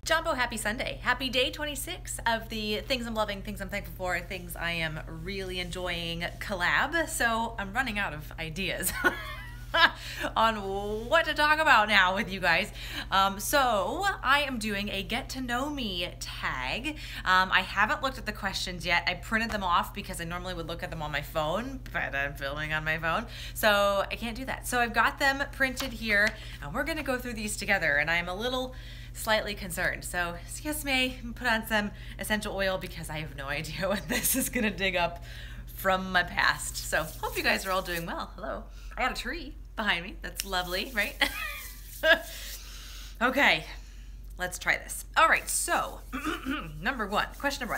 Jumbo, happy Sunday. Happy day 26 of the Things I'm Loving, Things I'm Thankful For, Things I Am Really Enjoying collab. So I'm running out of ideas on what to talk about now with you guys. So I am doing a get to know me tag. I haven't looked at the questions yet. I printed them off because I normally would look at them on my phone, but I'm filming on my phone, so I can't do that. So I've got them printed here, and we're gonna go through these together, and I'm a little slightly concerned. So excuse me, put on some essential oil because I have no idea what this is gonna dig up from my past. So hope you guys are all doing well. Hello. I got a tree behind me. That's lovely, right? Okay, let's try this. All right, so question number one.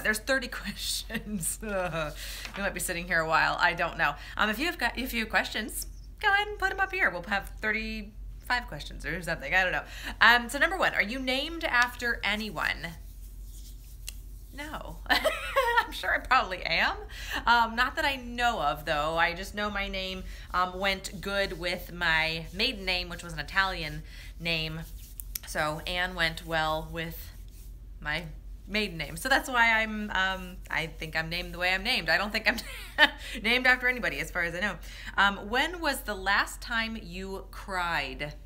There's 30 questions. We might be sitting here a while. I don't know. If you have questions, go ahead and put them up here. We'll have 35 questions or something. I don't know. So number one, are you named after anyone? No. I'm sure I probably am. Not that I know of, though. I just know my name went good with my maiden name, which was an Italian name. So Anne went well with my maiden name. So that's why I think I'm named the way I'm named. I don't think I'm named after anybody, as far as I know. When was the last time you cried? It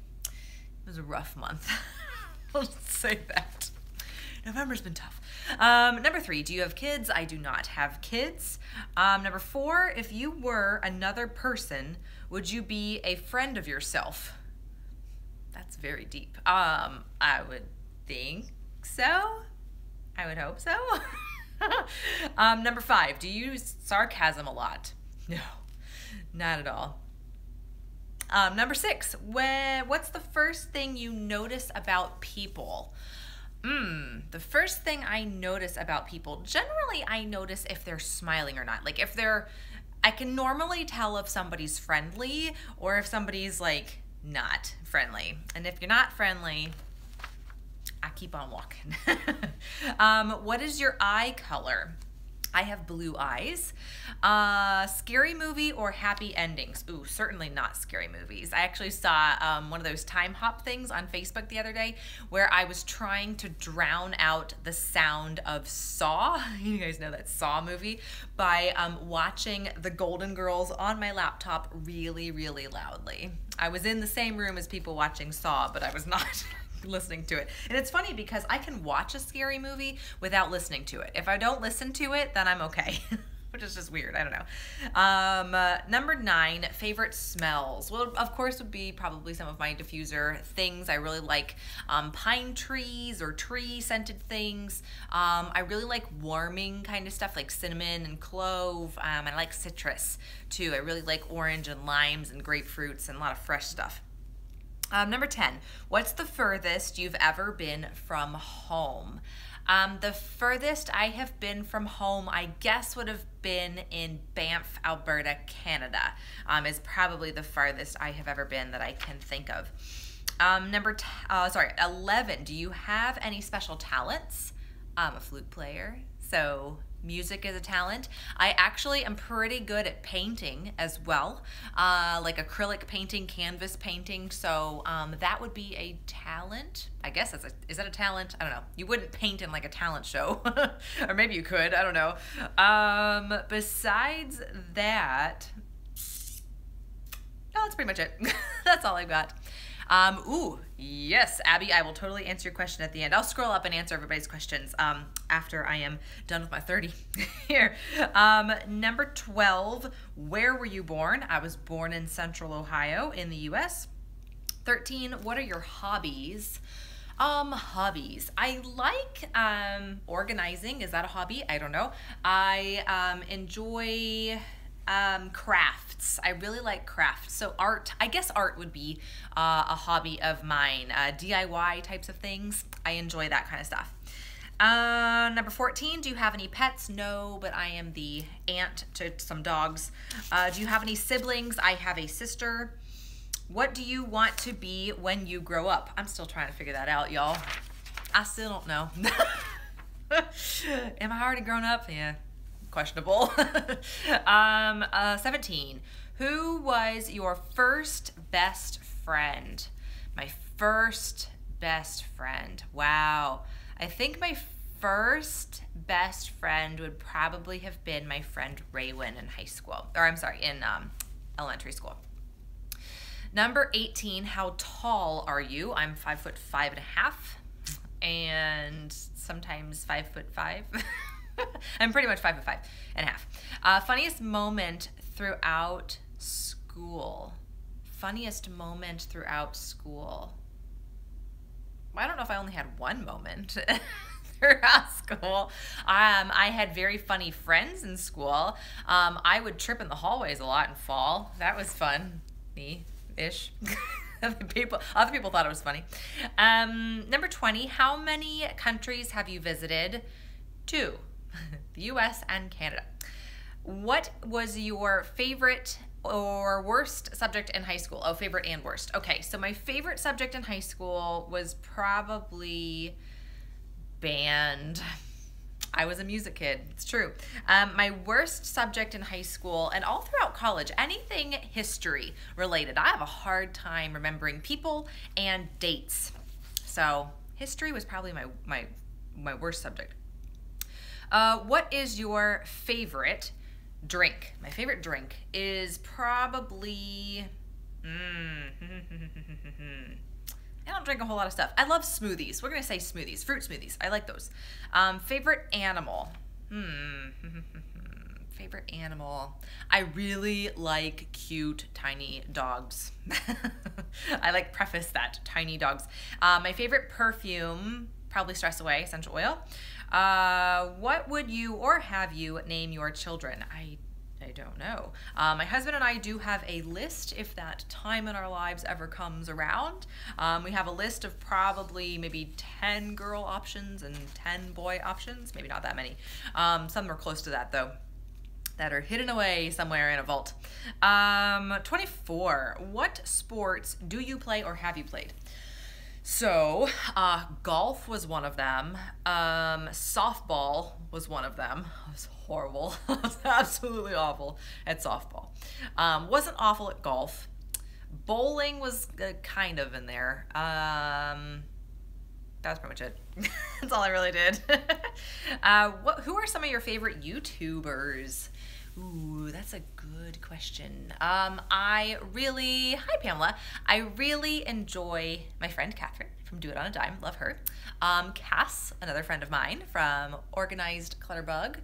was a rough month. I'll just say that. November's been tough. Number three, do you have kids? I do not have kids. Number four, if you were another person, would you be a friend of yourself? That's very deep. I would think so. I would hope so. Number five, do you use sarcasm a lot? No, not at all. Number six, what's the first thing you notice about people? The first thing I notice about people, generally I notice if they're smiling or not. Like I can normally tell if somebody's friendly or if somebody's like not friendly. And if you're not friendly, I keep on walking. What is your eye color? I have blue eyes. Scary movie or happy endings? Ooh, certainly not scary movies. I actually saw one of those time hop things on Facebook the other day where I was trying to drown out the sound of Saw. You guys know that Saw movie, by watching The Golden Girls on my laptop really, really loudly. I was in the same room as people watching Saw, but I was not listening to it. And it's funny because I can watch a scary movie without listening to it. If I don't listen to it, then I'm okay. Which is just weird. I don't know. Number nine, favorite smells. Well, of course, would be probably some of my diffuser things. I really like pine trees or tree scented things. I really like warming kind of stuff like cinnamon and clove. I like citrus too. I really like orange and limes and grapefruits and a lot of fresh stuff. Number 10, what's the furthest you've ever been from home? The furthest I have been from home, I guess, would have been in Banff, Alberta, Canada, is probably the farthest I have ever been that I can think of. 11, do you have any special talents? I'm a flute player, so music is a talent. I actually am pretty good at painting as well, like acrylic painting, canvas painting, so that would be a talent. I guess is that a talent? I don't know. You wouldn't paint in like a talent show, or maybe you could, I don't know. Besides that, no, that's pretty much it. That's all I've got. Ooh, yes, Abby, I will totally answer your question at the end. I'll scroll up and answer everybody's questions after I am done with my 30 here. Number 12, where were you born? I was born in Central Ohio in the US. 13, what are your hobbies? Hobbies. I like organizing. Is that a hobby? I don't know. I enjoy crafts. I really like crafts. So art, I guess art would be a hobby of mine. DIY types of things. I enjoy that kind of stuff. Number 14, do you have any pets? No, but I am the aunt to some dogs. Do you have any siblings? I have a sister. What do you want to be when you grow up? I'm still trying to figure that out, y'all. I still don't know. Am I already grown up? Yeah. Questionable. 17. Who was your first best friend? My first best friend. Wow. I think my first best friend would probably have been my friend Raywin in high school, or I'm sorry, in elementary school. Number 18, how tall are you? I'm 5'5.5", and sometimes 5'5". I'm pretty much 5'5.5". Funniest moment throughout school. Funniest moment throughout school. Well, I don't know if I only had one moment throughout school. I had very funny friends in school. I would trip in the hallways a lot and fall. That was fun. Me-ish. Other people thought it was funny. Number 20, how many countries have you visited? 2. The US and Canada. What was your favorite or worst subject in high school? Oh, favorite and worst. Okay, so my favorite subject in high school was probably band. I was a music kid, it's true. My worst subject in high school and all throughout college, anything history related. I have a hard time remembering people and dates. So history was probably my worst subject. What is your favorite drink? My favorite drink is probably, I don't drink a whole lot of stuff. I love smoothies. We're gonna say smoothies, fruit smoothies. I like those. Favorite animal. Favorite animal. I really like cute, tiny dogs. I like preface that, tiny dogs. My favorite perfume, probably Stress Away, essential oil. What would you or have you name your children? I don't know. My husband and I do have a list if that time in our lives ever comes around. We have a list of probably maybe 10 girl options and 10 boy options. Maybe not that many. Some are close to that though, that are hidden away somewhere in a vault. 24. What sports do you play or have you played? So, golf was one of them. Softball was one of them. It was horrible. It was absolutely awful at softball. Wasn't awful at golf. Bowling was kind of in there. That was pretty much it. That's all I really did. Who are some of your favorite YouTubers? Ooh, that's a good question. Hi Pamela. I really enjoy my friend Catherine from Do It on a Dime. Love her. Cass, another friend of mine from Organized Clutterbug.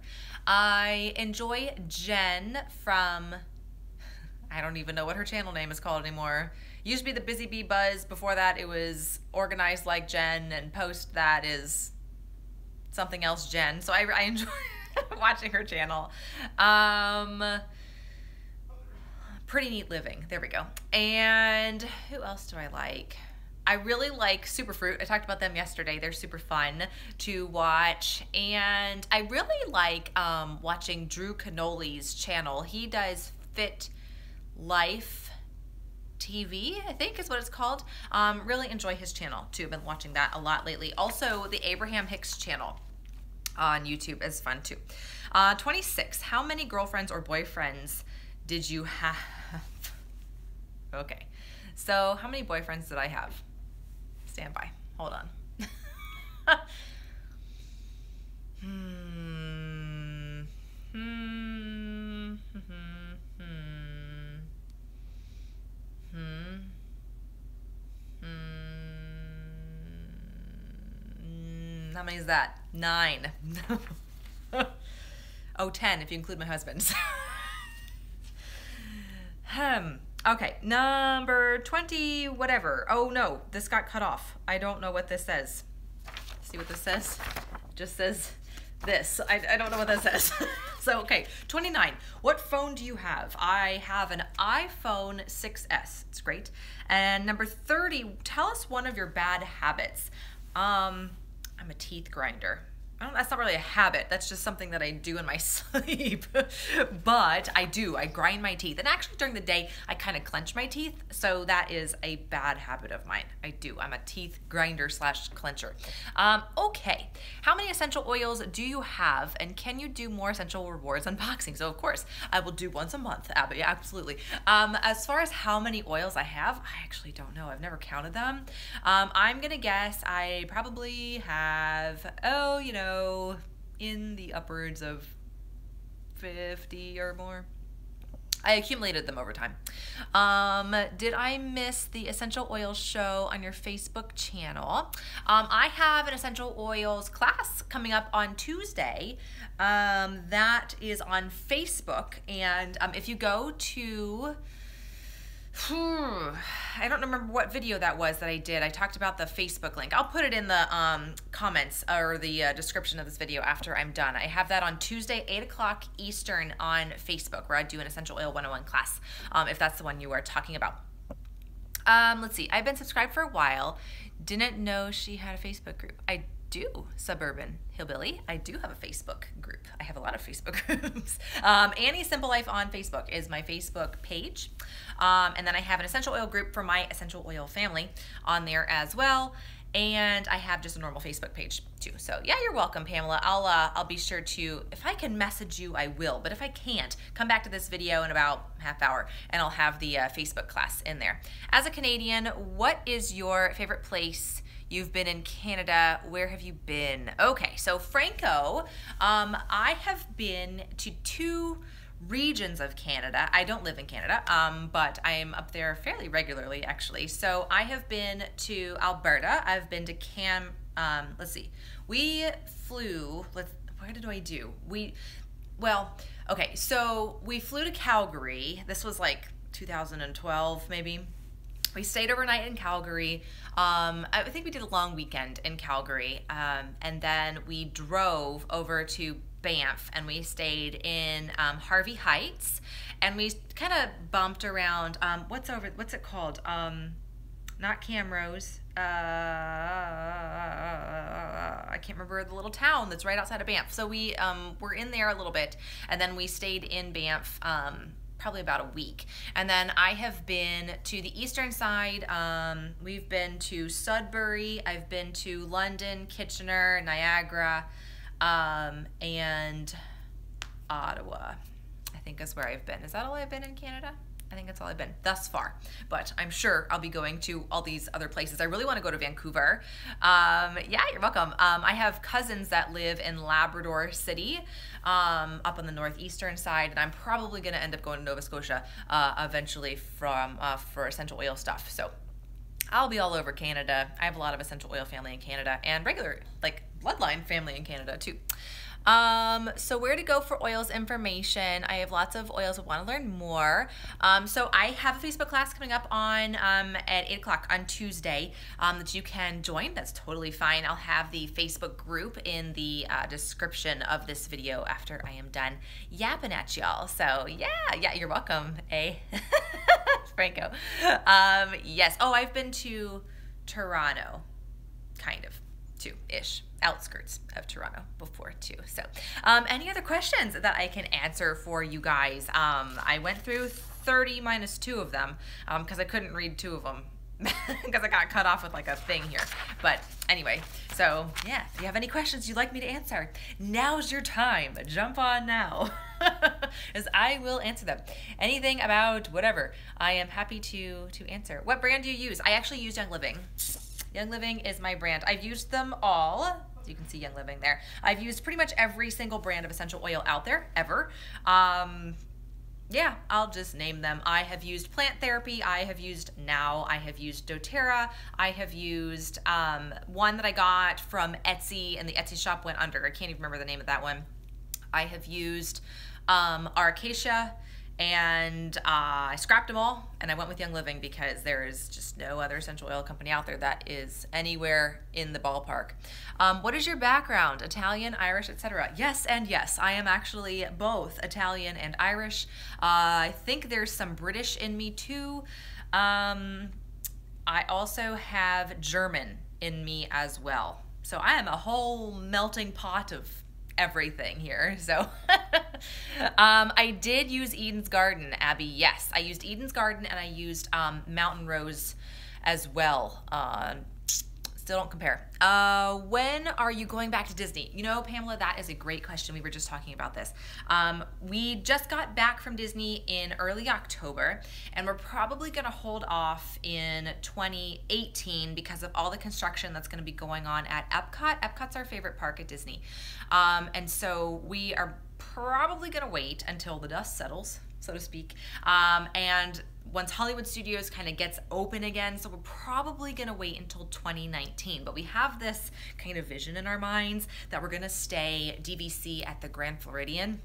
I enjoy Jen from, I don't even know what her channel name is called anymore. Used to be the Busy Bee Buzz. Before that, it was Organized Like Jen, and post that is something else Jen. So I enjoy watching her channel. Pretty Neat Living. There we go. And who else do I like? I really like Superfruit. I talked about them yesterday. They're super fun to watch. And I really like watching Drew Canoli's channel. He does Fit Life TV, I think is what it's called. Really enjoy his channel too. I've been watching that a lot lately. Also, the Abraham Hicks channel on YouTube is fun too. 26, how many girlfriends or boyfriends did you have? Okay, so how many boyfriends did I have? Stand by, hold on. How many is that? 9. Oh, 10 if you include my husband. Okay, number 20, whatever. Oh no, this got cut off. I don't know what this says. See what this says? It just says this. I don't know what that says. So, okay, 29. What phone do you have? I have an iPhone 6S. It's great. And number 30, tell us one of your bad habits. I'm a teeth grinder. that's not really a habit. That's just something that I do in my sleep. But I do. I grind my teeth. And actually during the day, I kind of clench my teeth. So that is a bad habit of mine. I do. I'm a teeth grinder slash clencher. Okay. How many essential oils do you have? And can you do more essential rewards unboxing? So of course, I will do once a month, Abby. Absolutely. As far as how many oils I have, I actually don't know. I've never counted them. I'm going to guess I probably have, in the upwards of 50 or more. I accumulated them over time. Did I miss the essential oils show on your Facebook channel? I have an essential oils class coming up on Tuesday. That is on Facebook. And if you go to, I don't remember what video that was that I did. I talked about the Facebook link. I'll put it in the comments or the description of this video after I'm done. I have that on Tuesday, 8 o'clock Eastern on Facebook, where I do an Essential Oil 101 class, if that's the one you are talking about. Let's see. I've been subscribed for a while. Didn't know she had a Facebook group. I do, Suburban Hillbilly. I do have a Facebook group. I have a lot of Facebook groups. Annie Simple Life on Facebook is my Facebook page. And then I have an essential oil group for my essential oil family on there as well. And I have just a normal Facebook page too. So yeah, you're welcome, Pamela. I'll be sure to, if I can message you, I will. But if I can't, come back to this video in about half hour and I'll have the Facebook class in there. As a Canadian, what is your favorite place you've been in Canada? Where have you been? Okay, so Franco, I have been to 2 regions of Canada. I don't live in Canada, but I am up there fairly regularly, actually. So I have been to Alberta. I've been to let's see. We flew, where did I do? Okay, so we flew to Calgary. This was like 2012, maybe. We stayed overnight in Calgary. I think we did a long weekend in Calgary. And then we drove over to Banff and we stayed in Harvey Heights. And we kind of bumped around, what's it called? Not Camrose. I can't remember the little town that's right outside of Banff. So we were in there a little bit. And then we stayed in Banff probably about a week. And then I have been to the eastern side. We've been to Sudbury. I've been to London, Kitchener, Niagara, and Ottawa, I think is where I've been. Is that all I've been in Canada? I think that's all I've been thus far, but I'm sure I'll be going to all these other places. I really want to go to Vancouver. Yeah, you're welcome. I have cousins that live in Labrador City, up on the northeastern side, and I'm probably going to end up going to Nova Scotia eventually for essential oil stuff. So I'll be all over Canada. I have a lot of essential oil family in Canada and regular, like, bloodline family in Canada too. So where to go for oils information. I have lots of oils I want to learn more. So I have a Facebook class coming up on at 8 o'clock on Tuesday that you can join. That's totally fine. I'll have the Facebook group in the description of this video after I am done yapping at y'all. So yeah, you're welcome, eh? Franco. Yes. Oh, I've been to Toronto, kind of, too-ish. Outskirts of Toronto before too. So any other questions that I can answer for you guys? I went through 30 minus 2 of them because I couldn't read 2 of them because I got cut off with like a thing here. But anyway, so yeah, if you have any questions you'd like me to answer, now's your time. Jump on now, as I will answer them. Anything about whatever, I am happy to answer. What brand do you use? I actually use Young Living. Young Living is my brand. I've used them all. You can see Young Living there. I've used pretty much every single brand of essential oil out there, ever. Yeah, I'll just name them. I have used Plant Therapy. I have used Now. I have used doTERRA. I have used one that I got from Etsy, and the Etsy shop went under. I can't even remember the name of that one. I have used Arcacia, and I scrapped them all, and I went with Young Living because there is just no other essential oil company out there that is anywhere in the ballpark. What is your background? Italian, Irish, etc.? Yes and yes. I am actually both Italian and Irish. I think there's some British in me too. I also have German in me as well. So I am a whole melting pot of everything here. So I did use Eden's Garden, Abby. Yes, I used Eden's Garden, and I used Mountain Rose as well. Still don't compare. When are you going back to Disney? You know, Pamela, that is a great question. We were just talking about this. We just got back from Disney in early October, and we're probably going to hold off in 2018 because of all the construction that's going to be going on at Epcot. Epcot's our favorite park at Disney. And so we are probably going to wait until the dust settles, so to speak. And once Hollywood Studios kind of gets open again, so we're probably going to wait until 2019. But we have this kind of vision in our minds that we're going to stay DVC at the Grand Floridian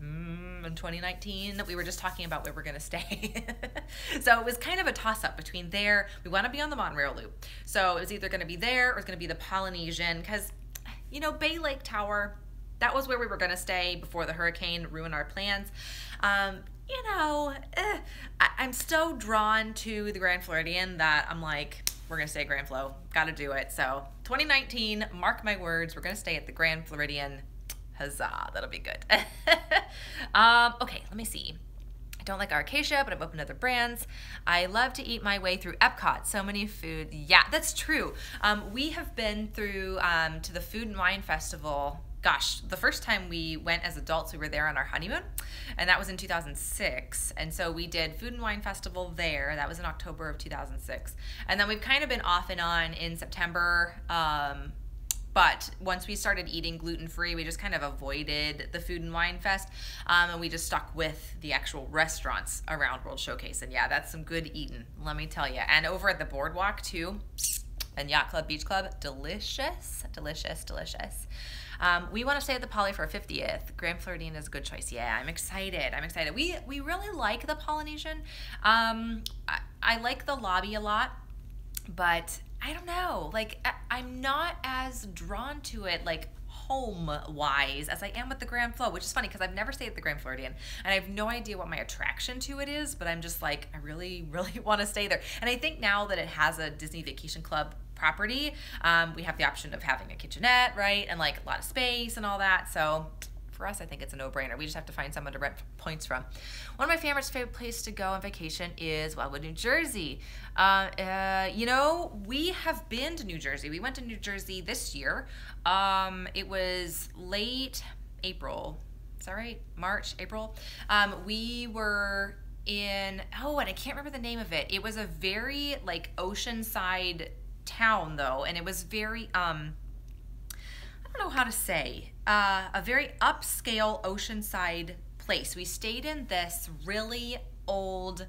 in 2019, that we were just talking about where we're going to stay. So it was kind of a toss-up between there. We want to be on the monorail loop. So it was either going to be there or it's going to be the Polynesian, because, you know, Bay Lake Tower, that was where we were going to stay before the hurricane ruined our plans. You know, I'm so drawn to the Grand Floridian that I'm like, we're going to stay at Grand Flo. Got to do it. So 2019, mark my words, we're going to stay at the Grand Floridian. Huzzah, that'll be good. Okay, let me see. I don't like Arcacia, but I'm open to other brands. I love to eat my way through Epcot. So many food. Yeah, that's true. We have been through to the Food and Wine Festival. Gosh, the first time we went as adults, we were there on our honeymoon, and that was in 2006. And so we did Food and Wine Festival there. That was in October of 2006. And then we've kind of been off and on in September. But once we started eating gluten-free, we just kind of avoided the Food and Wine Fest, and we just stuck with the actual restaurants around World Showcase. And yeah, that's some good eating, let me tell you. And over at the boardwalk too, and Yacht Club, Beach Club, delicious, delicious, delicious. We want to stay at the Poly for our 50th. Grand Floridian is a good choice. Yeah, I'm excited. I'm excited. We really like the Polynesian. I like the lobby a lot, but I don't know. Like, I'm not as drawn to it, like, home-wise as I am with the Grand Flo, which is funny because I've never stayed at the Grand Floridian, and I have no idea what my attraction to it is, but I'm just like, I really, really want to stay there. And I think now that it has a Disney Vacation Club property, we have the option of having a kitchenette, right, and like a lot of space and all that. So for us, I think it's a no-brainer. We just have to find someone to rent points from. One of my favorite places to go on vacation is Wildwood, New Jersey. You know, we have been to New Jersey. We went to New Jersey this year. It was late April. Is that right? March, April. We were in, oh, and I can't remember the name of it. It was a very like oceanside town though, and it was very I don't know how to say, a very upscale oceanside place. We stayed in this really old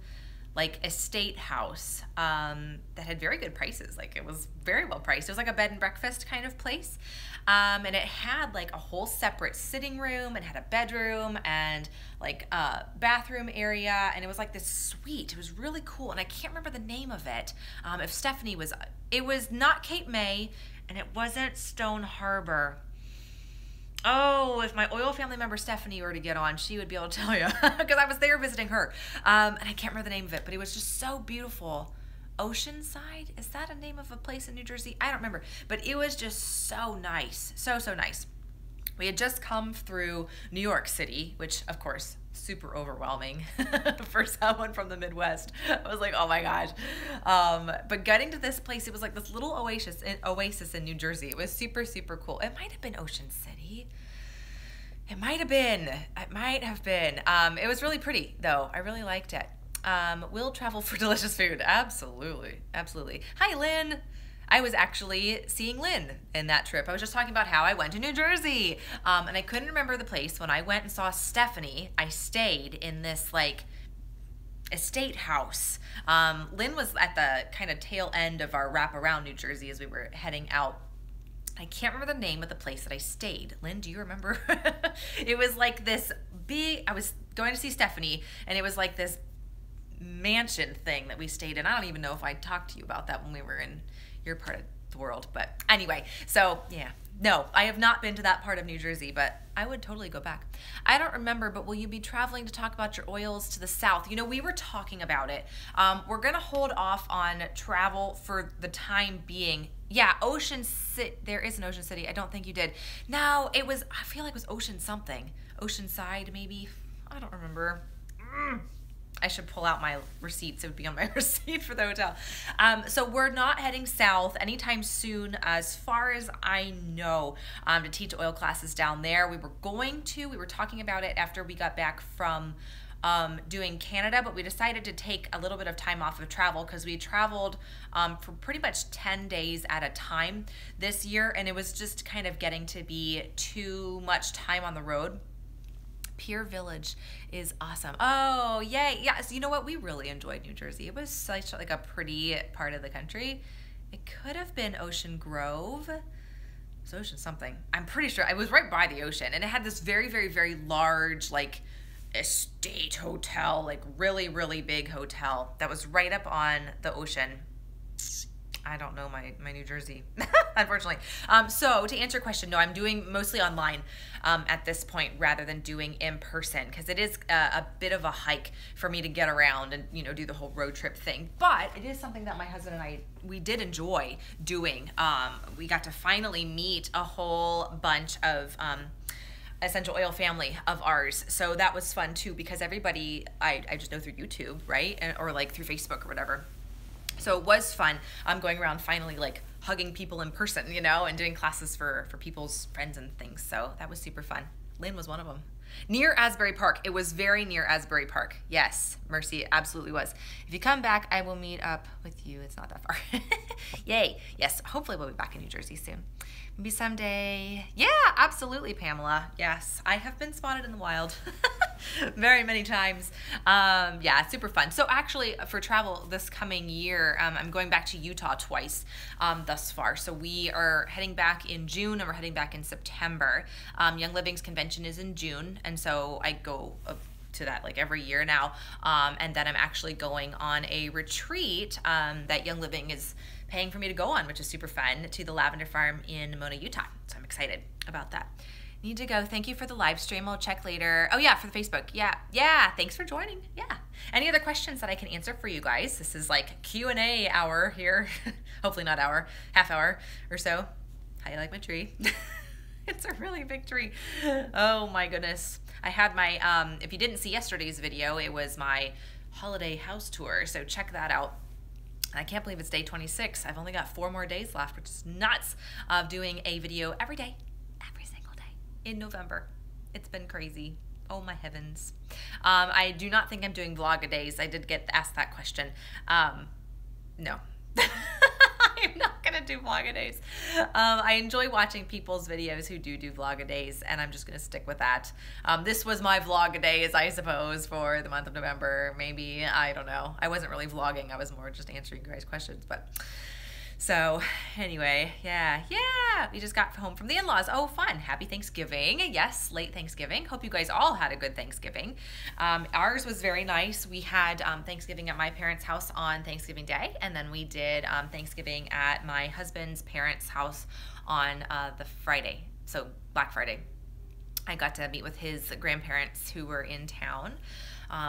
like estate house that had very good prices. Like, it was very well priced. It was like a bed and breakfast kind of place, and it had like a whole separate sitting room, and had a bedroom and like a bathroom area, and it was like this suite. It was really cool, and I can't remember the name of it. If Stephanie was, it was not Cape May, and it wasn't Stone Harbor. Oh, if my oil family member Stephanie were to get on, she would be able to tell you, because I was there visiting her. And I can't remember the name of it, but it was just so beautiful. Oceanside? Is that a name of a place in New Jersey? I don't remember, but it was just so nice. So, so nice. We had just come through New York City, which, of course, super overwhelming for someone from the Midwest. I was like, oh my gosh. But getting to this place, it was like this little oasis in New Jersey. It was super, super cool. It might have been Ocean City. It might have been. It might have been. It was really pretty, though. I really liked it. We'll travel for delicious food. Absolutely. Absolutely. Hi, Lynn. I was actually seeing Lynn in that trip. I was just talking about how I went to New Jersey, and I couldn't remember the place. When I went and saw Stephanie, I stayed in this like estate house. Lynn was at the kind of tail end of our wrap around New Jersey as we were heading out. I can't remember the name of the place that I stayed. Lynn, do you remember? It was like this big, I was going to see Stephanie, and it was like this mansion thing that we stayed in. I don't even know if I talked to you about that when we were in your part of the world. But anyway, so yeah. No, I have not been to that part of New Jersey, but I would totally go back. I don't remember, but will you be traveling to talk about your oils to the south? You know, we were talking about it. We're going to hold off on travel for the time being. Yeah, Ocean City. There is an Ocean City. I don't think you did. No, it was, I feel like it was Ocean something. Oceanside, maybe. I don't remember. I should pull out my receipts. It would be on my receipt for the hotel. So we're not heading south anytime soon, as far as I know, to teach oil classes down there. We were talking about it after we got back from doing Canada, but we decided to take a little bit of time off of travel because we traveled for pretty much 10 days at a time this year, and it was just kind of getting to be too much time on the road. Pier Village is awesome. Oh, yay. Yes, you know what? We really enjoyed New Jersey. It was such like a pretty part of the country. It could have been Ocean Grove. It was Ocean something. I'm pretty sure. It was right by the ocean, and it had this very, very, very large like estate hotel, like really, really big hotel that was right up on the ocean. I don't know my New Jersey, unfortunately. So to answer your question, no, I'm doing mostly online at this point rather than doing in person, because it is a bit of a hike for me to get around and, you know, do the whole road trip thing. But it is something that my husband and I, we did enjoy doing. We got to finally meet a whole bunch of essential oil family of ours. So that was fun too, because everybody I just know through YouTube, right? Or like through Facebook or whatever. So it was fun going around finally like hugging people in person, you know, and doing classes for people's friends and things. So that was super fun. Lynn was one of them. Near Asbury Park. It was very near Asbury Park. Yes, Mercy, it absolutely was. If you come back, I will meet up with you. It's not that far. Yay. Yes, hopefully we'll be back in New Jersey soon. Maybe someday. Yeah, absolutely, Pamela. Yes, I have been spotted in the wild very many times. Yeah, super fun. So actually for travel this coming year, I'm going back to Utah twice thus far. So we are heading back in June and we're heading back in September. Young Living's convention is in June, and so I go to that like every year now. And then I'm actually going on a retreat that Young Living is paying for me to go on, which is super fun, to the Lavender Farm in Mona, Utah. So I'm excited about that. Need to go. Thank you for the live stream. I'll check later. Oh yeah, for the Facebook. Yeah. Thanks for joining. Yeah. Any other questions that I can answer for you guys? This is like Q&A hour here. Hopefully not hour, half hour or so. How do you like my tree? It's a really big tree. Oh my goodness. I had my, if you didn't see yesterday's video, it was my holiday house tour. So check that out. I can't believe it's day 26. I've only got 4 more days left, which is nuts, of doing a video every day, every single day in November. It's been crazy. Oh my heavens. I do not think I'm doing vlog-a-days. I did get asked that question. No. I'm not gonna do vlog-a-days. I enjoy watching people's videos who do vlog-a-days, and I'm just gonna stick with that. This was my vlog-a-days, I suppose, for the month of November. Maybe, I don't know. I wasn't really vlogging. I was more just answering you guys' questions, but so anyway, yeah. We just got home from the in-laws. Oh, fun. Happy Thanksgiving. Yes, late Thanksgiving. Hope you guys all had a good Thanksgiving. Ours was very nice. We had Thanksgiving at my parents' house on Thanksgiving Day, and then we did Thanksgiving at my husband's parents' house on the Friday, so Black Friday. I got to meet with his grandparents who were in town.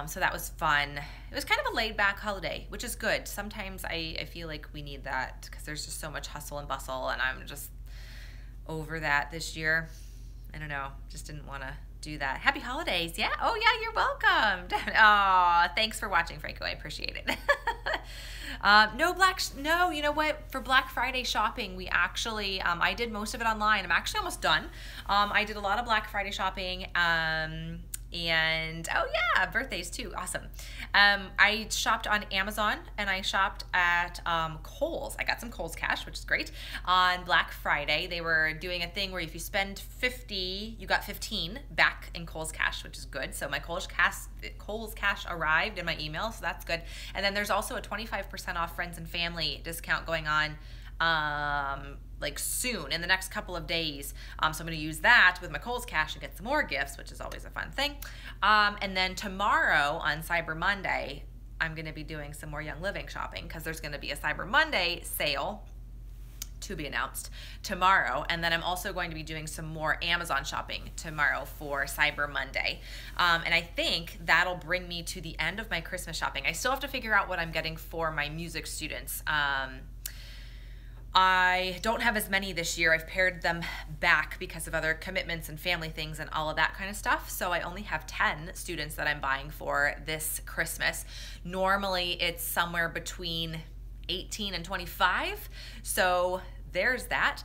So that was fun. It was kind of a laid-back holiday, which is good. Sometimes I feel like we need that because there's just so much hustle and bustle, and I'm just over that this year. I don't know. Just didn't want to do that. Happy holidays. Yeah. Oh, yeah, you're welcome. Oh, thanks for watching, Franco. I appreciate it. No, you know what? For Black Friday shopping, we actually, I did most of it online. I'm actually almost done. I did a lot of Black Friday shopping. And oh yeah, birthdays too. Awesome. I shopped on Amazon and I shopped at Kohl's. I got some Kohl's cash, which is great. On Black Friday, they were doing a thing where if you spend 50, you got 15 back in Kohl's cash, which is good. So my Kohl's cash arrived in my email, so that's good. And then there's also a 25% off friends and family discount going on like soon in the next couple of days. So I'm going to use that with my Kohl's cash and get some more gifts, which is always a fun thing. And then tomorrow on Cyber Monday, I'm going to be doing some more Young Living shopping because there's going to be a Cyber Monday sale to be announced tomorrow. And then I'm also going to be doing some more Amazon shopping tomorrow for Cyber Monday. And I think that'll bring me to the end of my Christmas shopping. I still have to figure out what I'm getting for my music students. I don't have as many this year. I've pared them back because of other commitments and family things and all of that kind of stuff. So I only have 10 students that I'm buying for this Christmas. Normally it's somewhere between 18 and 25. So there's that.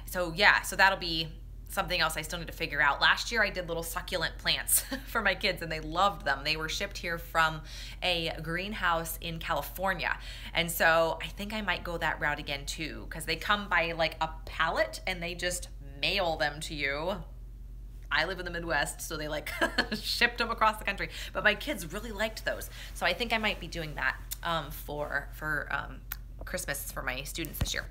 So yeah, so that'll be something else I still need to figure out. Last year I did little succulent plants for my kids and they loved them. They were shipped here from a greenhouse in California. And so I think I might go that route again too, because they come by like a pallet and they just mail them to you. I live in the Midwest, so they like shipped them across the country. But my kids really liked those. So I think I might be doing that for Christmas for my students this year.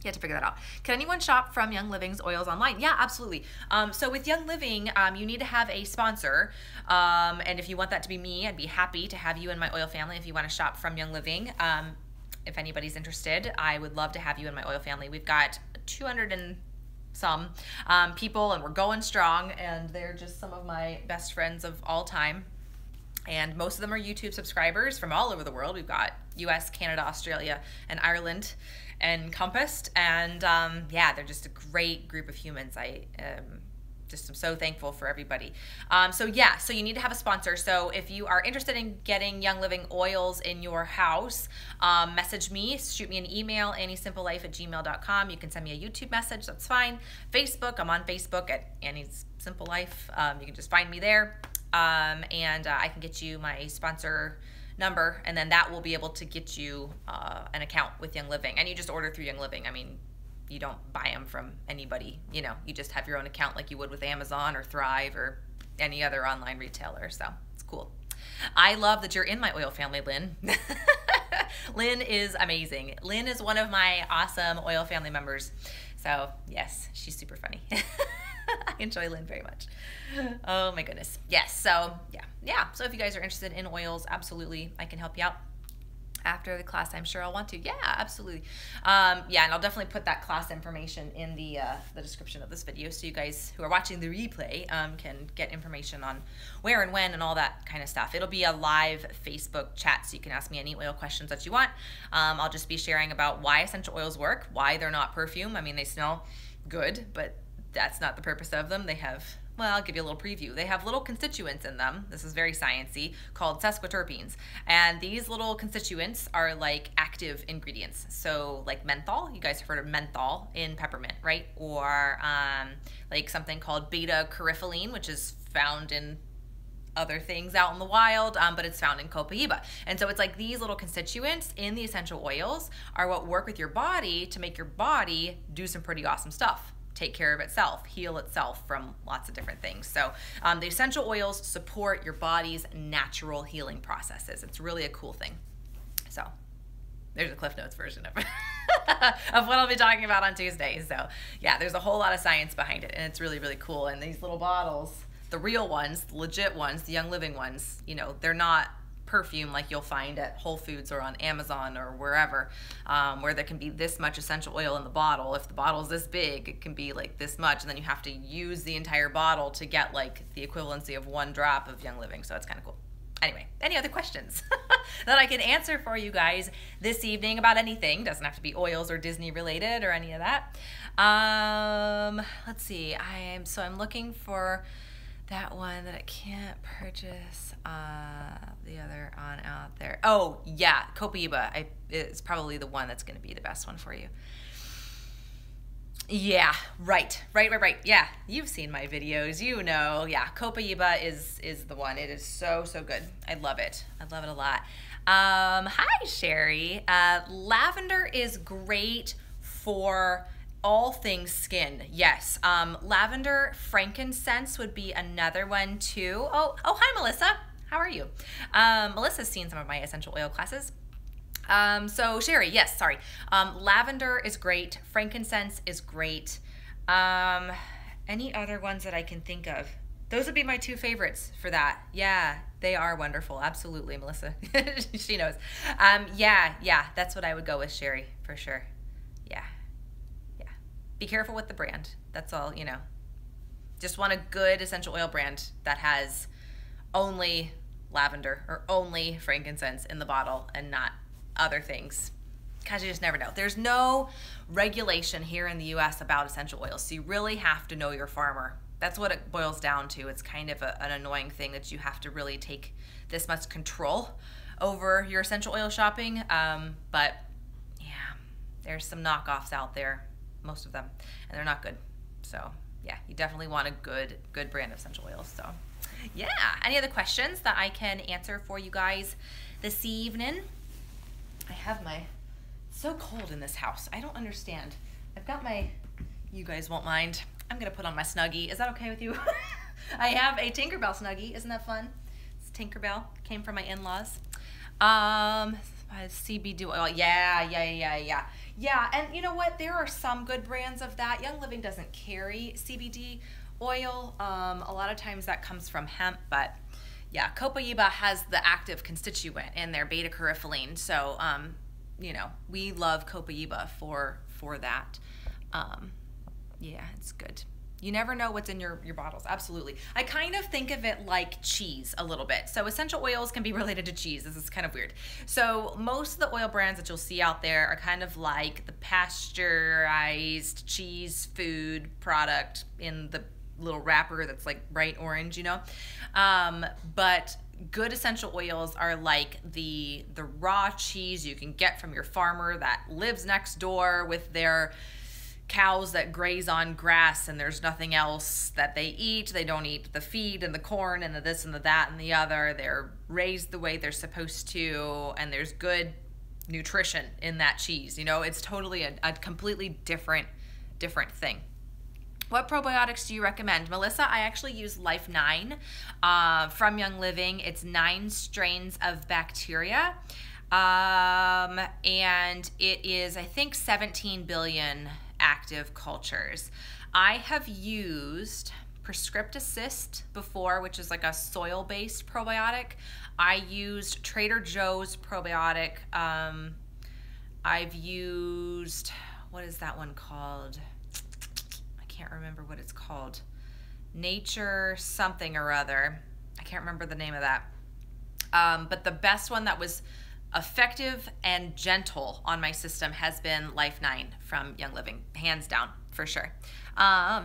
You have to figure that out. Can anyone shop from Young Living's oils online? Yeah, absolutely. So with Young Living, you need to have a sponsor. And if you want that to be me, I'd be happy to have you in my oil family if you want to shop from Young Living. If anybody's interested, I would love to have you in my oil family. We've got 200 and some people and we're going strong, and they're just some of my best friends of all time. And most of them are YouTube subscribers from all over the world. We've got US, Canada, Australia, and Ireland encompassed. And yeah, they're just a great group of humans. I just am so thankful for everybody. So yeah, so you need to have a sponsor. So if you are interested in getting Young Living oils in your house, message me, shoot me an email, anniesimplelife@gmail.com. You can send me a YouTube message, that's fine. Facebook, I'm on Facebook at Annie's Simple Life. You can just find me there. And I can get you my sponsor number, and then that will be able to get you an account with Young Living. And you just order through Young Living. I mean, you don't buy them from anybody, you know, you just have your own account like you would with Amazon or Thrive or any other online retailer. So it's cool. I love that you're in my oil family, Lynn. Lynn is amazing. Lynn is one of my awesome oil family members. So yes, she's super funny. I enjoy Lynn very much. Oh my goodness. Yes. So yeah. So if you guys are interested in oils, absolutely, I can help you out. After the class, I'm sure I'll want to. Yeah, absolutely. Yeah, and I'll definitely put that class information in the description of this video, so you guys who are watching the replay can get information on where and when and all that kind of stuff. It'll be a live Facebook chat, so you can ask me any oil questions that you want. I'll just be sharing about why essential oils work, why they're not perfume. I mean, they smell good, but that's not the purpose of them. They have, well, I'll give you a little preview. They have little constituents in them, this is very sciencey, called sesquiterpenes. And these little constituents are like active ingredients. So like menthol, you guys have heard of menthol in peppermint, right? Or like something called beta-carotene, which is found in other things out in the wild, but it's found in copaiba. And so it's like these little constituents in the essential oils are what work with your body to make your body do some pretty awesome stuff. Take care of itself, heal itself from lots of different things. So the essential oils support your body's natural healing processes. It's really a cool thing. So there's a Cliff Notes version of of what I'll be talking about on Tuesday. So yeah, there's a whole lot of science behind it, and it's really, really cool. And these little bottles, the real ones, the legit ones, the Young Living ones, you know, they're not perfume like you'll find at Whole Foods or on Amazon or wherever, where there can be this much essential oil in the bottle. If the bottle's this big, it can be like this much, and then you have to use the entire bottle to get like the equivalency of 1 drop of Young Living. So it's kind of cool. Anyway, any other questions that I can answer for you guys this evening about anything? Doesn't have to be oils or Disney related or any of that. Let's see. I'm looking for that one that I can't purchase. The other on out there. Oh yeah, copaiba. It's probably the one that's going to be the best one for you. Yeah, right. Yeah, you've seen my videos, you know. Yeah, copaiba is the one. It is so good. I love it. I love it a lot. Hi Sherry. Lavender is great for all things skin. Yes. Lavender, frankincense would be another one too. Oh, hi Melissa. How are you? Melissa's seen some of my essential oil classes. So Sherry, yes, sorry. Lavender is great. Frankincense is great. Any other ones that I can think of? Those would be my two favorites for that. Yeah, they are wonderful. Absolutely, Melissa. She knows. Yeah, that's what I would go with, Sherry, for sure. Yeah, yeah. Be careful with the brand. That's all, you know. Just want a good essential oil brand that has only lavender or only frankincense in the bottle and not other things, because you just never know. There's no regulation here in the US about essential oils, so you really have to know your farmer. That's what it boils down to. It's kind of an annoying thing that you have to really take this much control over your essential oil shopping. But yeah, there's some knockoffs out there, most of them, and they're not good. So yeah, you definitely want a good brand of essential oils. So yeah, any other questions that I can answer for you guys this evening? I have it's so cold in this house. I don't understand. I've got you guys won't mind, I'm gonna put on my Snuggie. Is that okay with you? I have a Tinkerbell Snuggie. Isn't that fun? It's Tinkerbell. Came from my in-laws. CBD oil. Yeah, and you know what? There are some good brands of that. Young Living doesn't carry CBD oil. A lot of times that comes from hemp, but yeah, Copayiba has the active constituent in their beta-carotene. So, you know, we love Copayiba for that. Yeah, it's good. You never know what's in your bottles. Absolutely. I kind of think of it like cheese a little bit. So essential oils can be related to cheese. This is kind of weird. So most of the oil brands that you'll see out there are kind of like the pasteurized cheese food product in the little wrapper that's like bright orange, you know? But good essential oils are like the raw cheese you can get from your farmer that lives next door with their cows that graze on grass, and there's nothing else that they eat. They don't eat the feed and the corn and the this and the that and the other. They're raised the way they're supposed to, and there's good nutrition in that cheese. You know, it's totally a completely different thing. What probiotics do you recommend? Melissa, I actually use Life 9 from Young Living. It's 9 strains of bacteria. And it is, I think, 17 billion active cultures. I have used Prescript Assist before, which is like a soil-based probiotic. I used Trader Joe's probiotic. I've used, what is that one called? I can't remember what it's called. Nature something or other. I can't remember the name of that. But the best one that was effective and gentle on my system has been Life 9 from Young Living, hands down, for sure.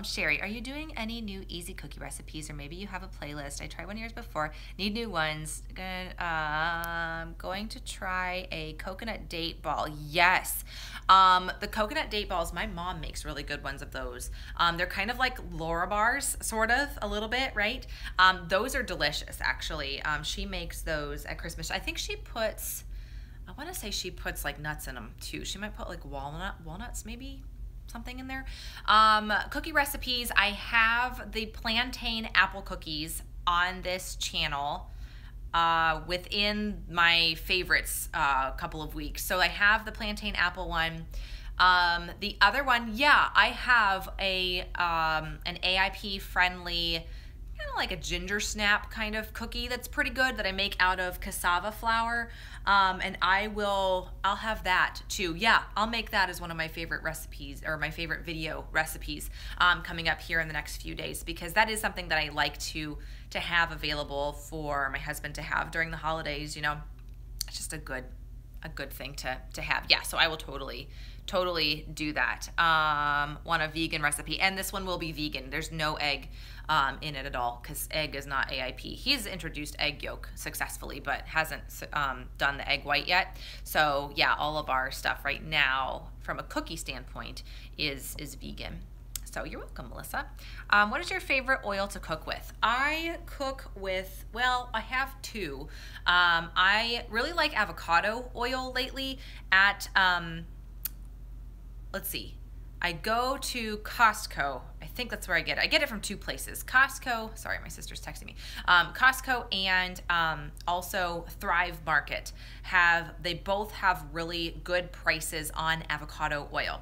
Sherry, are you doing any new easy cookie recipes, or maybe you have a playlist? I tried one of yours before. Need new ones. I'm going to try a coconut date ball. Yes. The coconut date balls, my mom makes really good ones of those. They're kind of like Laura bars, sort of, a little bit, right? Those are delicious, actually. She makes those at Christmas. I think she puts, I want to say she puts like nuts in them too. She might put like walnuts maybe, something in there. Cookie recipes, I have the plantain apple cookies on this channel within my favorites couple of weeks. So I have the plantain apple one. The other one, yeah, I have an AIP friendly, kind of like a ginger snap kind of cookie that's pretty good that I make out of cassava flour. And I'll have that too. Yeah, I'll make that as one of my favorite recipes, or my favorite video recipes coming up here in the next few days, because that is something that I like to have available for my husband to have during the holidays. You know, it's just a good thing to have. Yeah, so I will totally do that. Want a vegan recipe, and this one will be vegan. There's no egg in it at all, because egg is not AIP. He's introduced egg yolk successfully, but hasn't done the egg white yet. So yeah, all of our stuff right now from a cookie standpoint is vegan. So you're welcome, Melissa. What is your favorite oil to cook with? I cook with, well, I have two. I really like avocado oil lately at, let's see, I go to Costco. I think that's where I get it. I get it from two places. Costco, sorry, my sister's texting me. Costco and also Thrive Market they both have really good prices on avocado oil.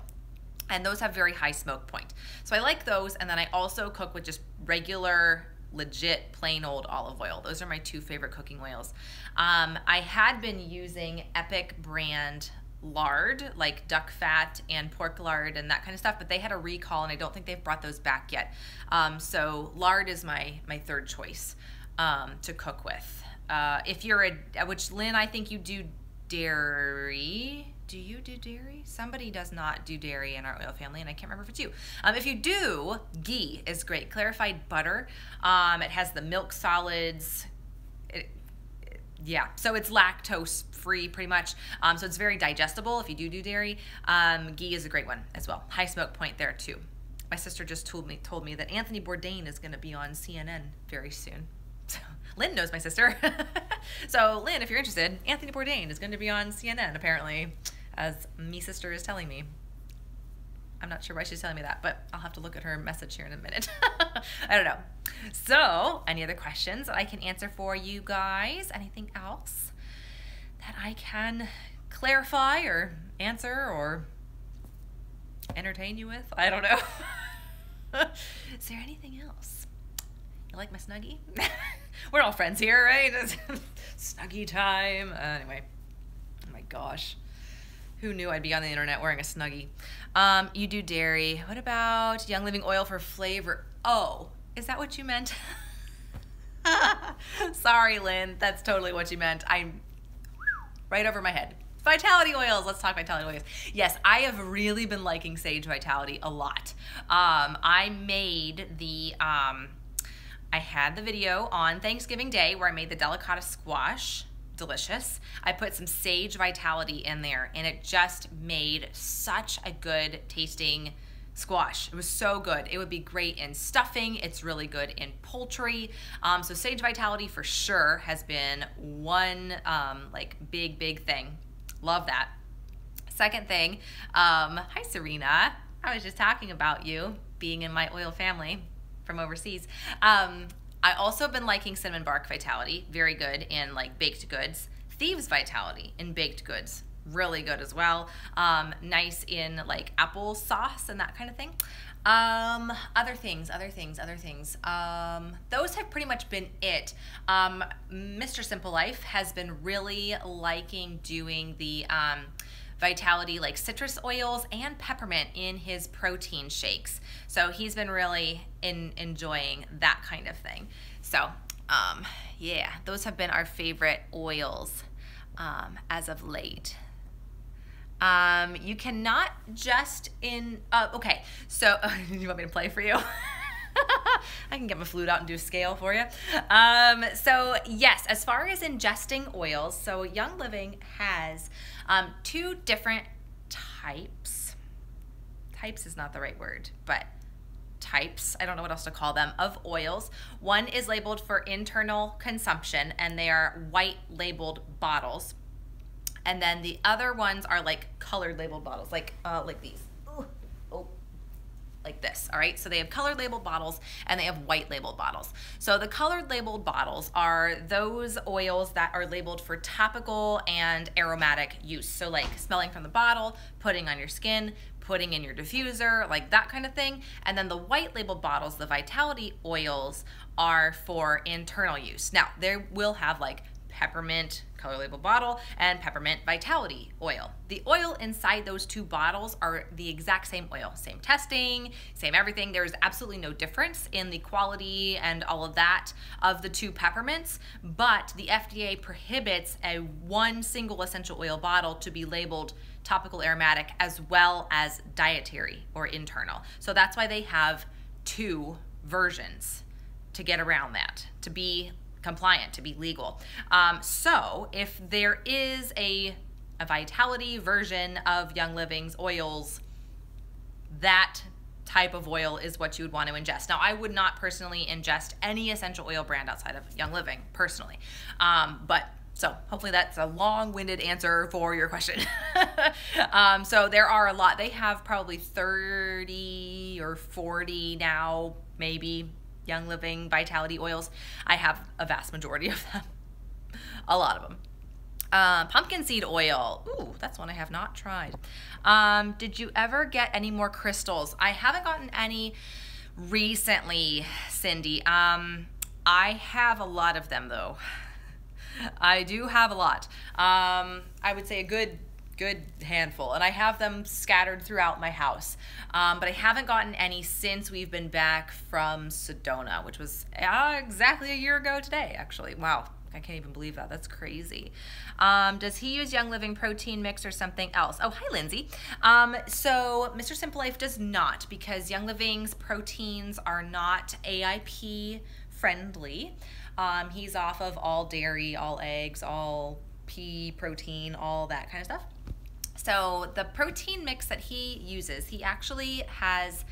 And those have very high smoke point. So I like those, and then I also cook with just regular legit plain old olive oil. Those are my two favorite cooking oils. I had been using Epic brand lard, like duck fat and pork lard and that kind of stuff, but they had a recall and I don't think they've brought those back yet. So lard is my third choice to cook with. If you're which Lynn, I think you do dairy. Do you do dairy? Somebody does not do dairy in our oil family, and I can't remember if it's you. If you do, ghee is great. Clarified butter. It has the milk solids. Yeah, so it's lactose free pretty much. So it's very digestible if you do dairy. Ghee is a great one as well. High smoke point there too. My sister just told me that Anthony Bourdain is going to be on CNN very soon. So Lynn knows my sister. So Lynn, if you're interested, Anthony Bourdain is going to be on CNN apparently, as me sister is telling me. I'm not sure why she's telling me that, but I'll have to look at her message here in a minute. I don't know. So, any other questions that I can answer for you guys? Anything else that I can clarify or answer or entertain you with? I don't know. Is there anything else? You like my Snuggie? We're all friends here, right? Snuggie time. Anyway, oh my gosh. Who knew I'd be on the internet wearing a Snuggie? You do dairy. What about Young Living oil for flavor? Oh, is that what you meant? Sorry, Lynn. That's totally what you meant. I'm right over my head. Vitality oils. Let's talk vitality oils. Yes, I have really been liking Sage Vitality a lot. I made the... I had the video on Thanksgiving Day where I made the delicata squash. Delicious. I put some Sage Vitality in there and it just made such a good tasting squash. It was so good. It would be great in stuffing. It's really good in poultry. So Sage Vitality for sure has been one like big thing. Love that. Second thing, hi Serena. I was just talking about you being in my oil family from overseas. I also been liking Cinnamon Bark Vitality, very good in like baked goods. Thieves Vitality in baked goods, really good as well. Nice in like apple sauce and that kind of thing. Other things. Those have pretty much been it. Mr. Simple Life has been really liking doing the Vitality like citrus oils and peppermint in his protein shakes. So he's been really enjoying that kind of thing. So yeah, those have been our favorite oils as of late. You cannot just okay, so you want me to play for you? I can get my flute out and do a scale for you. So yes, as far as ingesting oils, so Young Living has two different types. Types is not the right word, but types, I don't know what else to call them, of oils. One is labeled for internal consumption and they are white labeled bottles. And then the other ones are like colored labeled bottles, like these. Like this, all right? So they have colored labeled bottles and they have white labeled bottles. So the colored labeled bottles are those oils that are labeled for topical and aromatic use. So like smelling from the bottle, putting on your skin, putting in your diffuser, like that kind of thing. And then the white labeled bottles, the Vitality oils, are for internal use. Now, they will have like peppermint color label bottle and peppermint Vitality oil. The oil inside those two bottles are the exact same oil, same testing, same everything. There's absolutely no difference in the quality and all of that of the two peppermints, but the FDA prohibits one single essential oil bottle to be labeled topical aromatic as well as dietary or internal. So that's why they have two versions to get around that, to be compliant, to be legal. So if there is a Vitality version of Young Living's oils, that type of oil is what you would want to ingest. Now, I would not personally ingest any essential oil brand outside of Young Living, personally. So hopefully that's a long-winded answer for your question. So there are a lot. They have probably 30 or 40 now, maybe, Young Living Vitality oils. I have a vast majority of them, a lot of them. Pumpkin seed oil. Ooh, that's one I have not tried. Did you ever get any more crystals? I haven't gotten any recently, Cindy. I have a lot of them though. I do have a lot. I would say a good handful, and I have them scattered throughout my house. But I haven't gotten any since we've been back from Sedona, which was exactly a year ago today, actually. Wow, I can't even believe that. That's crazy. Does he use Young Living protein mix or something else? Oh, hi, Lindsay. So Mr. Simple Life does not, because Young Living's proteins are not AIP friendly. He's off of all dairy, all eggs, all pea protein, all that kind of stuff. So the protein mix that he uses, he actually has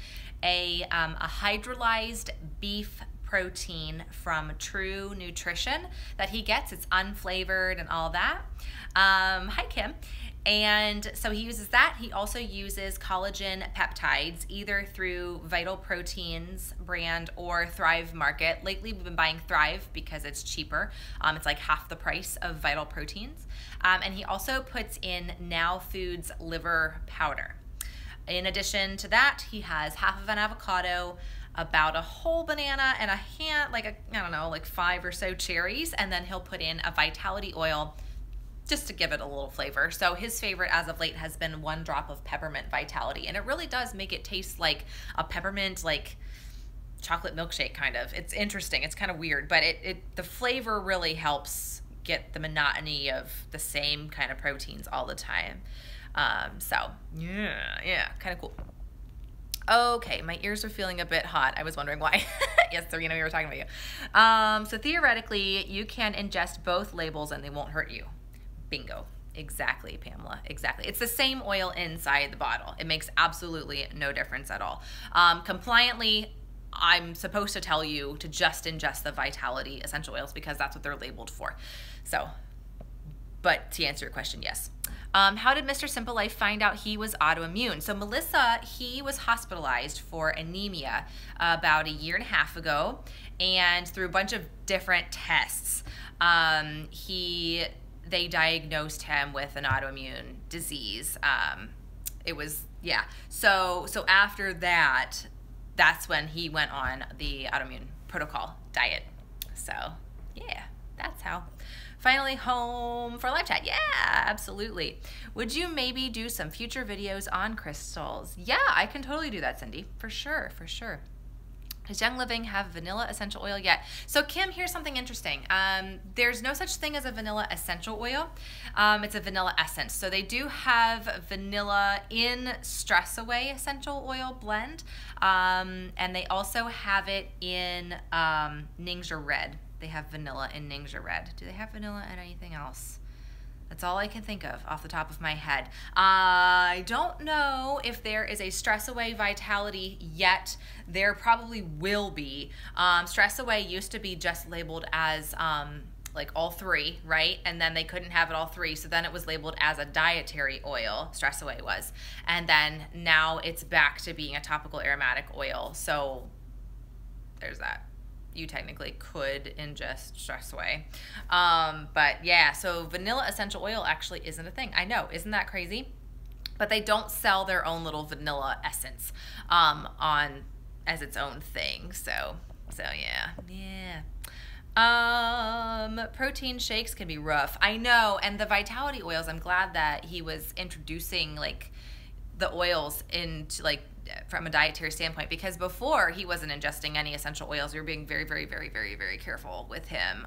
a hydrolyzed beef protein from True Nutrition that he gets. It's unflavored and all that. Hi, Kim. And so he uses that. He also uses collagen peptides, either through Vital Proteins brand or Thrive Market. Lately, we've been buying Thrive because it's cheaper. It's like half the price of Vital Proteins. And he also puts in Now Foods liver powder. In addition to that, he has half of an avocado, about a whole banana, and I don't know, like 5 or so cherries, and then he'll put in a vitality oil just to give it a little flavor. So his favorite as of late has been 1 drop of peppermint vitality, and it really does make it taste like a peppermint, like chocolate milkshake kind of. It's interesting. It's kind of weird, but the flavor really helps get the monotony of the same kind of proteins all the time. So yeah, kind of cool. Okay, my ears are feeling a bit hot. I was wondering why. Yes, Serena, we were talking about you. So theoretically, you can ingest both labels and they won't hurt you. Bingo. Exactly, Pamela. Exactly. It's the same oil inside the bottle. It makes absolutely no difference at all. Compliantly, I'm supposed to tell you to just ingest the Vitality essential oils because that's what they're labeled for. So, but to answer your question, yes. How did Mr. Simple Life find out he was autoimmune? So Melissa, he was hospitalized for anemia about 1.5 years ago, and through a bunch of different tests, they diagnosed him with an autoimmune disease. So after that, that's when he went on the autoimmune protocol diet. So yeah, that's how. Finally home for live chat. Yeah, absolutely. Would you maybe do some future videos on crystals? Yeah, I can totally do that, Cindy. For sure, for sure. Does Young Living have vanilla essential oil yet? So Kim, here's something interesting. There's no such thing as a vanilla essential oil. It's a vanilla essence. So they do have vanilla in Stress Away essential oil blend. And they also have it in Ningxia Red. They have vanilla in Ningxia Red. Do they have vanilla in anything else? That's all I can think of off the top of my head. I don't know if there is a Stress Away Vitality yet. There probably will be. Stress Away used to be just labeled as like all 3, right? And then they couldn't have it all 3, so then it was labeled as a dietary oil, Stress Away was. And then now it's back to being a topical aromatic oil. So there's that. You technically could ingest Stress Away. But yeah, so vanilla essential oil actually isn't a thing. I know, isn't that crazy? But they don't sell their own little vanilla essence as its own thing. So yeah. Protein shakes can be rough. I know, and the Vitality oils, I'm glad that he was introducing like the oils into like from a dietary standpoint, because before he wasn't ingesting any essential oils. We were being very, very, very, very, very careful with him.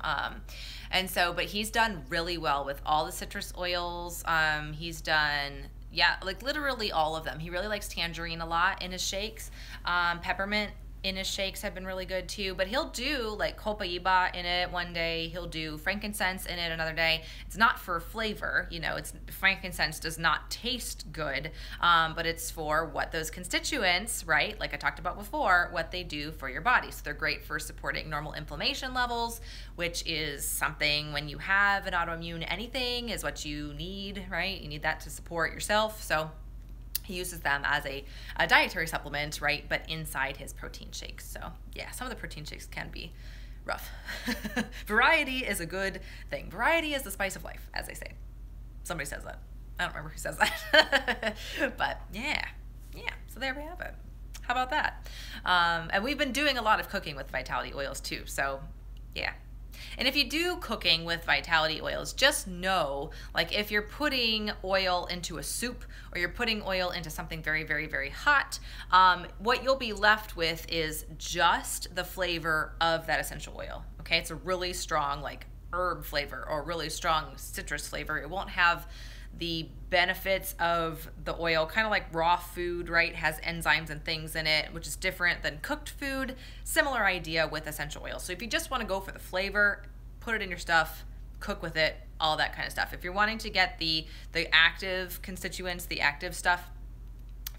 And so, but he's done really well with all the citrus oils. He's done, yeah, like literally all of them. He really likes tangerine a lot in his shakes. Peppermint in his shakes have been really good too, but he'll do like copaiba in it one day, he'll do frankincense in it another day. It's not for flavor, you know, frankincense does not taste good, but it's for what those constituents, right, like I talked about before, what they do for your body. So they're great for supporting normal inflammation levels, which is something when you have an autoimmune anything is what you need, right? You need that to support yourself. So he uses them as a dietary supplement, right, but inside his protein shakes. So yeah, some of the protein shakes can be rough. Variety is a good thing. Variety is the spice of life, as they say. Somebody says that. I don't remember who says that. But yeah, so there we have it. How about that? And we've been doing a lot of cooking with Vitality oils too, so Yeah. And if you do cooking with vitality oils, just know, like if you're putting oil into a soup or you're putting oil into something very, very, very hot, what you'll be left with is just the flavor of that essential oil. Okay, it's a really strong like herb flavor or really strong citrus flavor. It won't have the benefits of the oil, kind of like raw food, right? Has enzymes and things in it, which is different than cooked food. Similar idea with essential oils. So if you just want to go for the flavor, put it in your stuff, cook with it, all that kind of stuff. If you're wanting to get the active constituents, the active stuff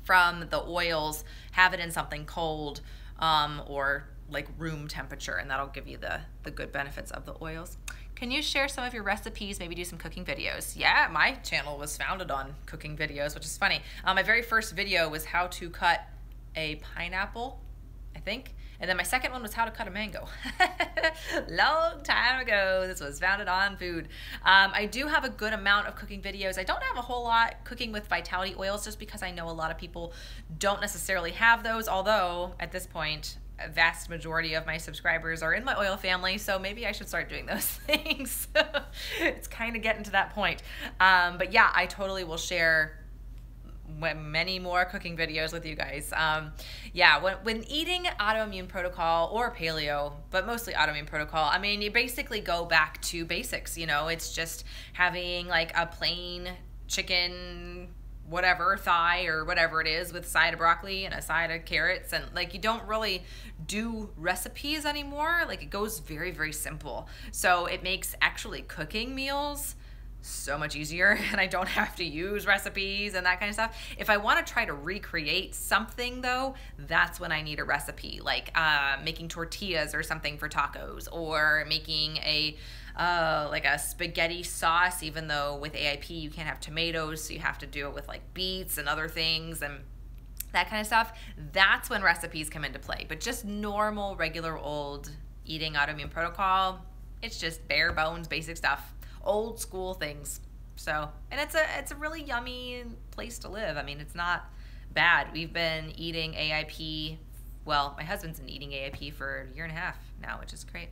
from the oils, have it in something cold or like room temperature, and that'll give you the good benefits of the oils. Can you share some of your recipes, maybe do some cooking videos? Yeah, my channel was founded on cooking videos, which is funny. My very first video was how to cut a pineapple, I think. And then my second one was how to cut a mango. Long time ago, this was founded on food. I do have a good amount of cooking videos. I don't have a whole lot cooking with vitality oils just because I know a lot of people don't necessarily have those, although at this point, a vast majority of my subscribers are in my oil family, so maybe I should start doing those things. It's kind of getting to that point. But yeah, I totally will share many more cooking videos with you guys. Yeah, when eating autoimmune protocol or paleo, but mostly autoimmune protocol, I mean, you basically go back to basics, you know, it's just having like a plain chicken whatever, thigh or whatever it is with a side of broccoli and a side of carrots, and like you don't really do recipes anymore. Like it goes very, very simple. So it makes actually cooking meals so much easier, and I don't have to use recipes and that kind of stuff. If I want to try to recreate something though, that's when I need a recipe, like making tortillas or something for tacos, or making a like a spaghetti sauce, even though with AIP you can't have tomatoes, so you have to do it with like beets and other things and that kind of stuff. That's when recipes come into play. But just normal, regular old eating autoimmune protocol, it's just bare bones, basic stuff, old school things. So, and it's a really yummy place to live. I mean, it's not bad. We've been eating AIP, well, my husband's been eating AIP for a year and a half now, which is great.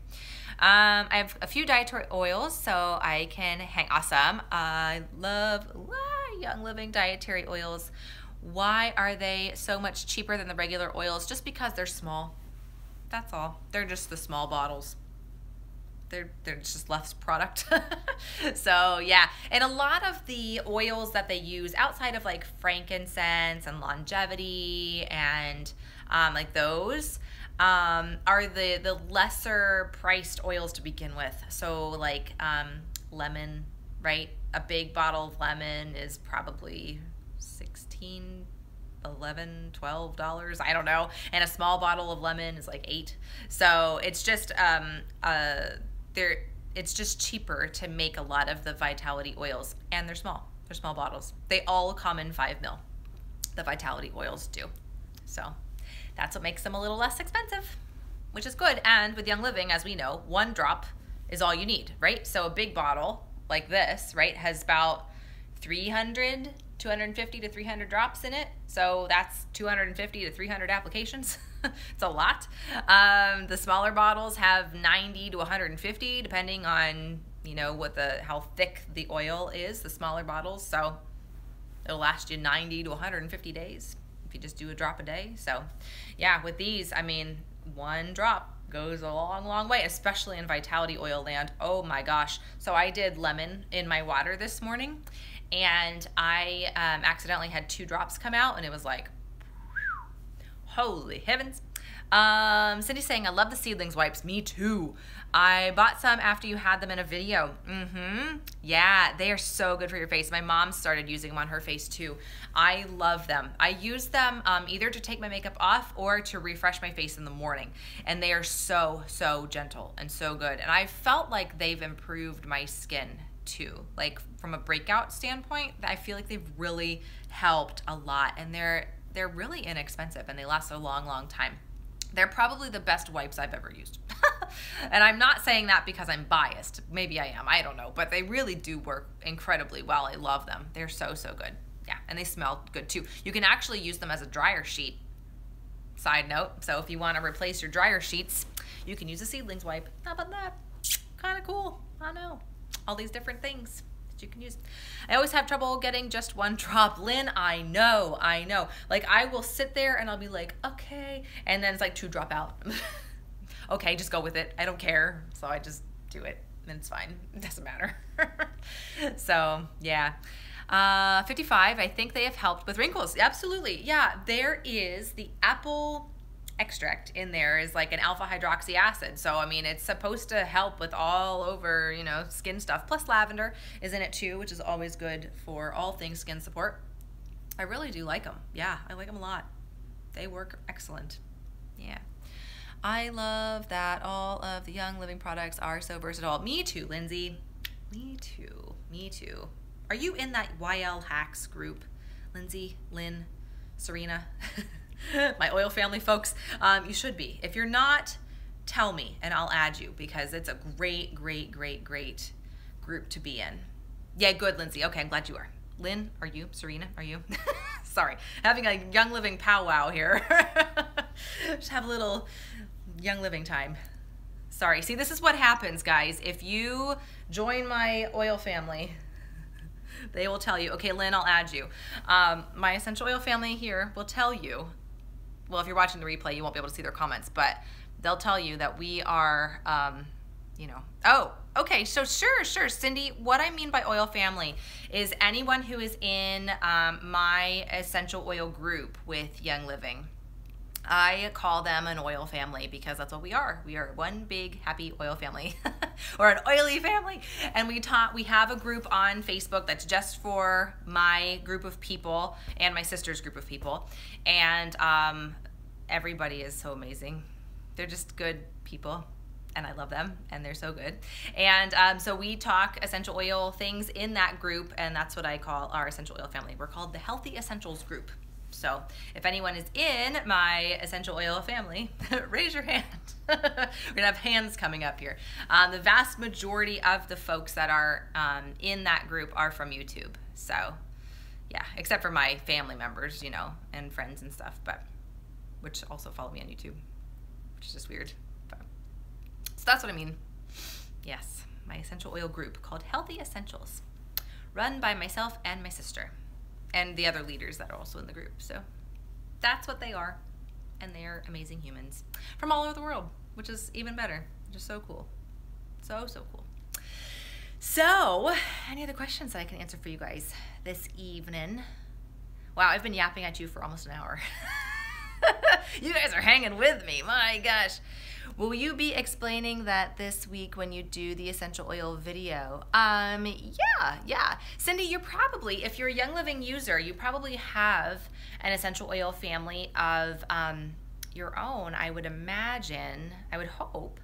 I have a few dietary oils, so I can hang. Awesome. I love Young Living dietary oils. Why are they so much cheaper than the regular oils? Just because they're small. That's all. They're just the small bottles. They're just less product. So yeah, and a lot of the oils that they use outside of like frankincense and longevity and like those are the lesser priced oils to begin with. So like lemon, right? A big bottle of lemon is probably $16, $11, $12, I don't know, and a small bottle of lemon is like $8. So it's just it's just cheaper to make a lot of the vitality oils, and they're small bottles. They all come in 5 ml. The vitality oils do. So that's what makes them a little less expensive, which is good. And with Young Living, as we know, 1 drop is all you need, right? So a big bottle like this, right, has about 250 to 300 drops in it. So that's 250 to 300 applications. It's a lot. The smaller bottles have 90 to 150, depending on, you know, how thick the oil is, the smaller bottles. So it'll last you 90 to 150 days if you just do a drop a day. So yeah, with these, I mean, 1 drop goes a long, long way, especially in vitality oil land. Oh my gosh. So I did lemon in my water this morning, and I accidentally had 2 drops come out, and it was like, holy heavens. Cindy's saying, I love the seedlings wipes. Me too. I bought some after you had them in a video. Yeah, they are so good for your face. My mom started using them on her face too. I love them. I use them either to take my makeup off or to refresh my face in the morning. And they are so, so gentle and so good. And I felt like they've improved my skin too. Like from a breakout standpoint, I feel like they've really helped a lot. And they're really inexpensive, and they last a long, long time. They're probably the best wipes I've ever used. And I'm not saying that because I'm biased. Maybe I am, I don't know. But they really do work incredibly well. I love them. They're so, so good. Yeah, and they smell good too. You can actually use them as a dryer sheet. Side note, so if you want to replace your dryer sheets, You can use a seedlings wipe. How about that? Kind of cool. I know. All these different things that you can use. I always have trouble getting just one drop. Lynn, I know. Like, I will sit there and I'll be like, okay. And then it's like 2 drop out. Okay, just go with it. I don't care. So I just do it. And it's fine. It doesn't matter. So, yeah. 55, I think they have helped with wrinkles. Absolutely. Yeah, there is the apple extract in there is like an alpha hydroxy acid. So, I mean, it's supposed to help with all over, you know, skin stuff. Plus lavender is in it too, which is always good for all things skin support. I really do like them. Yeah, I like them a lot. They work excellent. Yeah. I love that all of the Young Living products are so versatile. Me too, Lindsay. Me too. Me too. Are you in that YL Hacks group? Lindsay, Lynn, Serena, my oil family folks? You should be. If you're not, tell me and I'll add you because it's a great, great, great, great group to be in. Yeah, good, Lindsay. Okay, I'm glad you are. Lynn, are you? Serena, are you? Sorry, having a Young Living powwow here. Just have a little Young Living time. Sorry. See, this is what happens, guys. If you join my oil family, they will tell you, okay, Lynn, I'll add you. My essential oil family here will tell you, well, if you're watching the replay, you won't be able to see their comments, but they'll tell you that we are, you know, oh, okay, so sure, Cindy, what I mean by oil family is anyone who is in my essential oil group with Young Living. I call them an oil family because that's what we are. We are one big happy oil family or an oily family. And we have a group on Facebook that's just for my group of people and my sister's group of people. And everybody is so amazing. They're just good people and I love them and they're so good. And so we talk essential oil things in that group and that's what I call our essential oil family. We're called the Healthy Essentials Group. So if anyone is in my essential oil family, raise your hand. We're gonna have hands coming up here. The vast majority of the folks that are in that group are from YouTube. So yeah, except for my family members, you know, and friends and stuff, but which also follow me on YouTube, which is just weird. But, so that's what I mean. Yes, my essential oil group called Healthy Essentials, run by myself and my sister. And the other leaders that are also in the group. So that's what they are. And they're amazing humans from all over the world, which is even better. Just so cool. So cool. So, any other questions that I can answer for you guys this evening? Wow, I've been yapping at you for almost an hour. You guys are hanging with me, my gosh. Will you be explaining that this week when you do the essential oil video? Yeah. Cindy, you're probably, if you're a Young Living user, you probably have an essential oil family of your own, I would imagine, I would hope,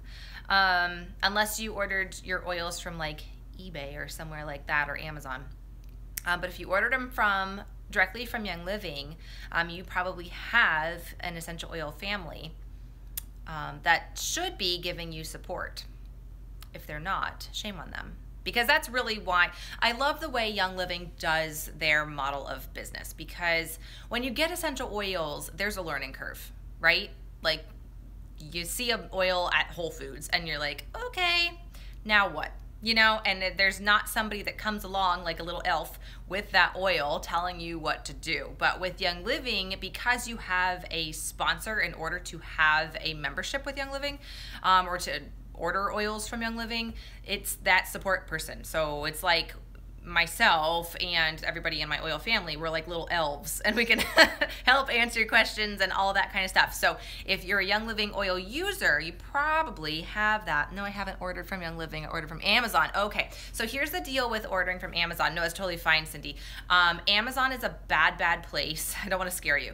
unless you ordered your oils from like eBay or somewhere like that or Amazon. But if you ordered them directly from Young Living, you probably have an essential oil family that should be giving you support. If they're not, shame on them. Because that's really why I love the way Young Living does their model of business. Because when you get essential oils, there's a learning curve, right? Like you see an oil at Whole Foods and you're like, okay, now what? You know, and there's not somebody that comes along like a little elf with that oil telling you what to do. But with Young Living, because you have a sponsor in order to have a membership with Young Living, or to order oils from Young Living, it's that support person. So it's like myself and everybody in my oil family, we're like little elves and we can help answer your questions and all that kind of stuff. So if you're a Young Living oil user, you probably have that. No, I haven't ordered from Young Living, I ordered from Amazon. Okay, so here's the deal with ordering from Amazon. No, it's totally fine, Cindy. Amazon is a bad place, I don't want to scare you,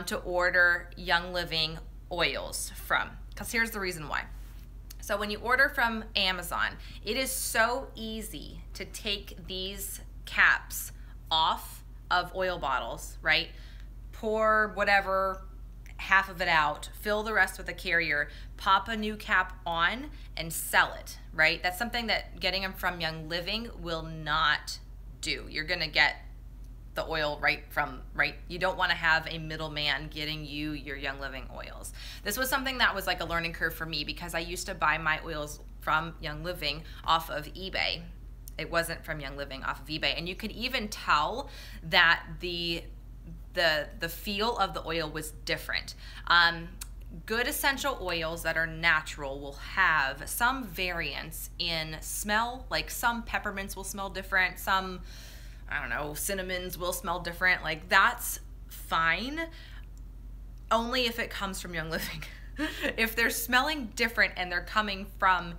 to order Young Living oils from, because here's the reason why. So when you order from Amazon, it is so easy to take these caps off of oil bottles, right? Pour whatever, half of it out, fill the rest with a carrier, pop a new cap on and sell it, right? That's something that getting them from Young Living will not do. You're gonna get the oil right. You don't want to have a middleman getting you your Young Living oils. This was something that was like a learning curve for me because I used to buy my oils from Young Living off of eBay. It wasn't from Young Living off of eBay. And you could even tell that the feel of the oil was different. Good essential oils that are natural will have some variance in smell, like some peppermints will smell different, some, I don't know, cinnamons will smell different. Like that's fine, only if it comes from Young Living. If they're smelling different and they're coming from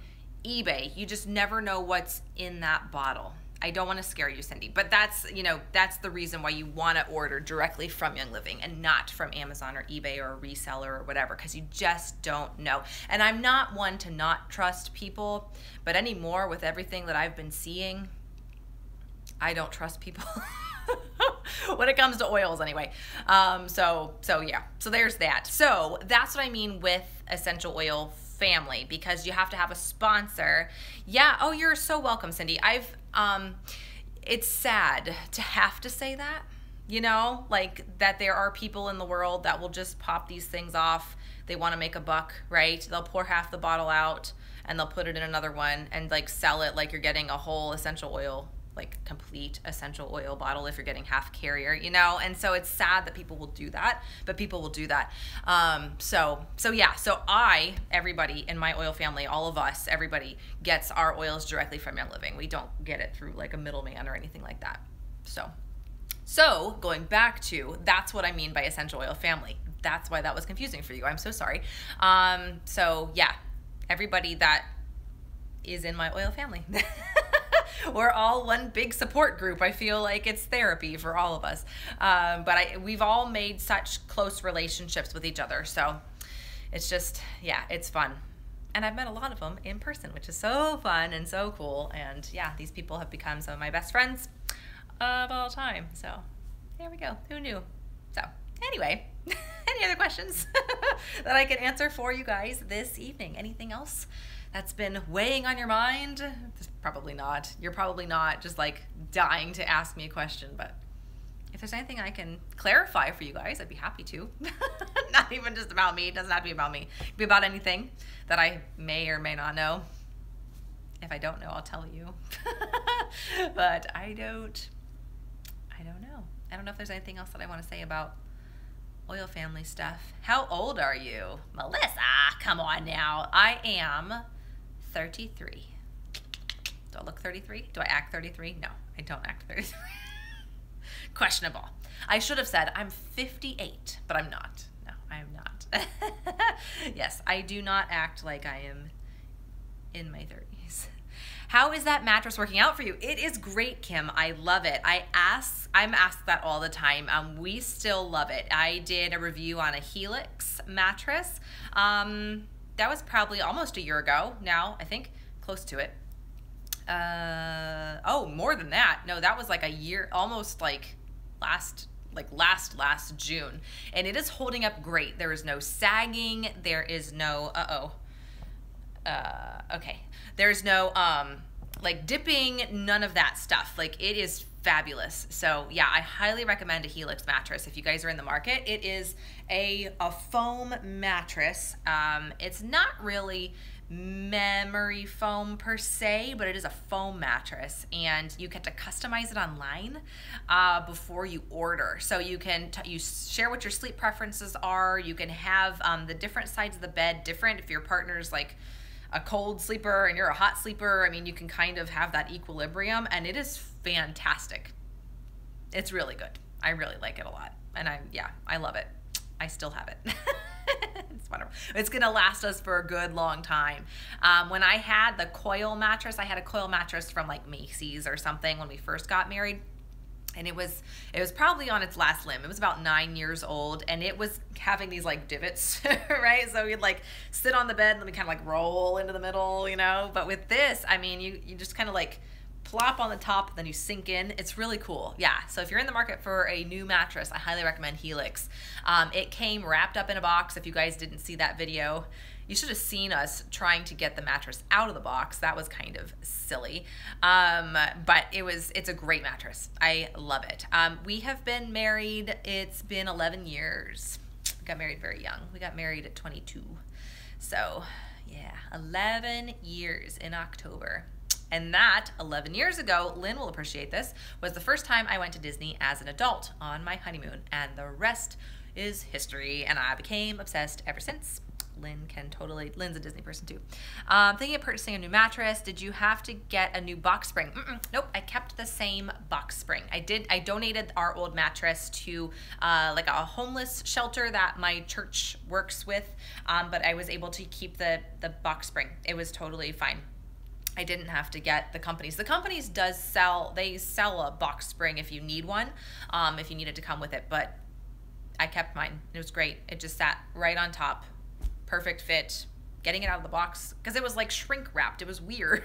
eBay, you just never know what's in that bottle. I don't want to scare you, Cindy, but that's, you know, that's the reason why you want to order directly from Young Living and not from Amazon or eBay or a reseller or whatever, because you just don't know. And I'm not one to not trust people, but anymore with everything that I've been seeing, I don't trust people when it comes to oils anyway. So yeah, so there's that. So that's what I mean with essential oil family, because you have to have a sponsor. Yeah. Oh, you're so welcome, Cindy. It's sad to have to say that, you know, like that there are people in the world that will just pop these things off. They want to make a buck, right? They'll pour half the bottle out and they'll put it in another one and like sell it like you're getting a whole essential oil, like complete essential oil bottle if you're getting half carrier, you know? And so it's sad that people will do that, but people will do that. So everybody in my oil family, all of us, everybody gets our oils directly from Young Living. We don't get it through like a middleman or anything like that. So going back to, that's what I mean by essential oil family. That's why that was confusing for you. I'm so sorry. So yeah, everybody that is in my oil family. We're all one big support group. I feel like it's therapy for all of us. But we've all made such close relationships with each other. So it's just, yeah, it's fun. And I've met a lot of them in person, which is so fun and so cool. And yeah, these people have become some of my best friends of all time. So there we go. Who knew? So anyway, any other questions that I can answer for you guys this evening? Anything else that's been weighing on your mind? Probably not. You're probably not just like dying to ask me a question, but if there's anything I can clarify for you guys, I'd be happy to. Not even just about me. It doesn't have to be about me. It could be about anything that I may or may not know. If I don't know, I'll tell you. But I don't know. I don't know if there's anything else that I want to say about oil family stuff. How old are you? Melissa, come on now. I am 33. Do I look 33? Do I act 33? No, I don't act 33. Questionable. I should have said I'm 58, but I'm not. No, I am not. Yes, I do not act like I am in my 30s. How is that mattress working out for you? It is great, Kim. I love it. I'm asked that all the time. We still love it. I did a review on a Helix mattress. That was probably almost a year ago now, I think, close to it. Oh, more than that. No, that was like a year, almost like last June. And it is holding up great. There is no sagging. There is no, okay. There's no, like dipping, none of that stuff. Like it is fabulous. So yeah, I highly recommend a Helix mattress if you guys are in the market. It is a foam mattress. It's not really memory foam per se, but it is a foam mattress, and you get to customize it online before you order. So you can you share what your sleep preferences are. You can have the different sides of the bed different. If your partner's like a cold sleeper and you're a hot sleeper, I mean, you can kind of have that equilibrium, and it is fantastic. It's really good. I really like it a lot, and I love it. I still have it. It's wonderful. It's gonna last us for a good long time. When I had the coil mattress, I had a coil mattress from like Macy's or something when we first got married, and it was probably on its last limb. It was about 9 years old, and it was having these like divots, right? So we'd like sit on the bed and then we kind of like roll into the middle, you know. But with this, I mean, you just kind of like plop on the top, then you sink in. It's really cool. Yeah, so if you're in the market for a new mattress, I highly recommend Helix. It came wrapped up in a box. If you guys didn't see that video, you should have seen us trying to get the mattress out of the box. That was kind of silly, but it's a great mattress. I love it. We have been married, it's been 11 years. We got married very young. We got married at 22. So yeah, 11 years in October. And that, 11 years ago, Lynn will appreciate this, was the first time I went to Disney as an adult on my honeymoon. And the rest is history, and I became obsessed ever since. Lynn's a Disney person too. Thinking of purchasing a new mattress. Did you have to get a new box spring? Nope, I kept the same box spring. I donated our old mattress to like a homeless shelter that my church works with, but I was able to keep the box spring. It was totally fine. I didn't have to get the companies. The companies sell a box spring if you need one, if you need it to come with it, but I kept mine. It was great. It just sat right on top. Perfect fit. Getting it out of the box, because it was like shrink wrapped. It was weird.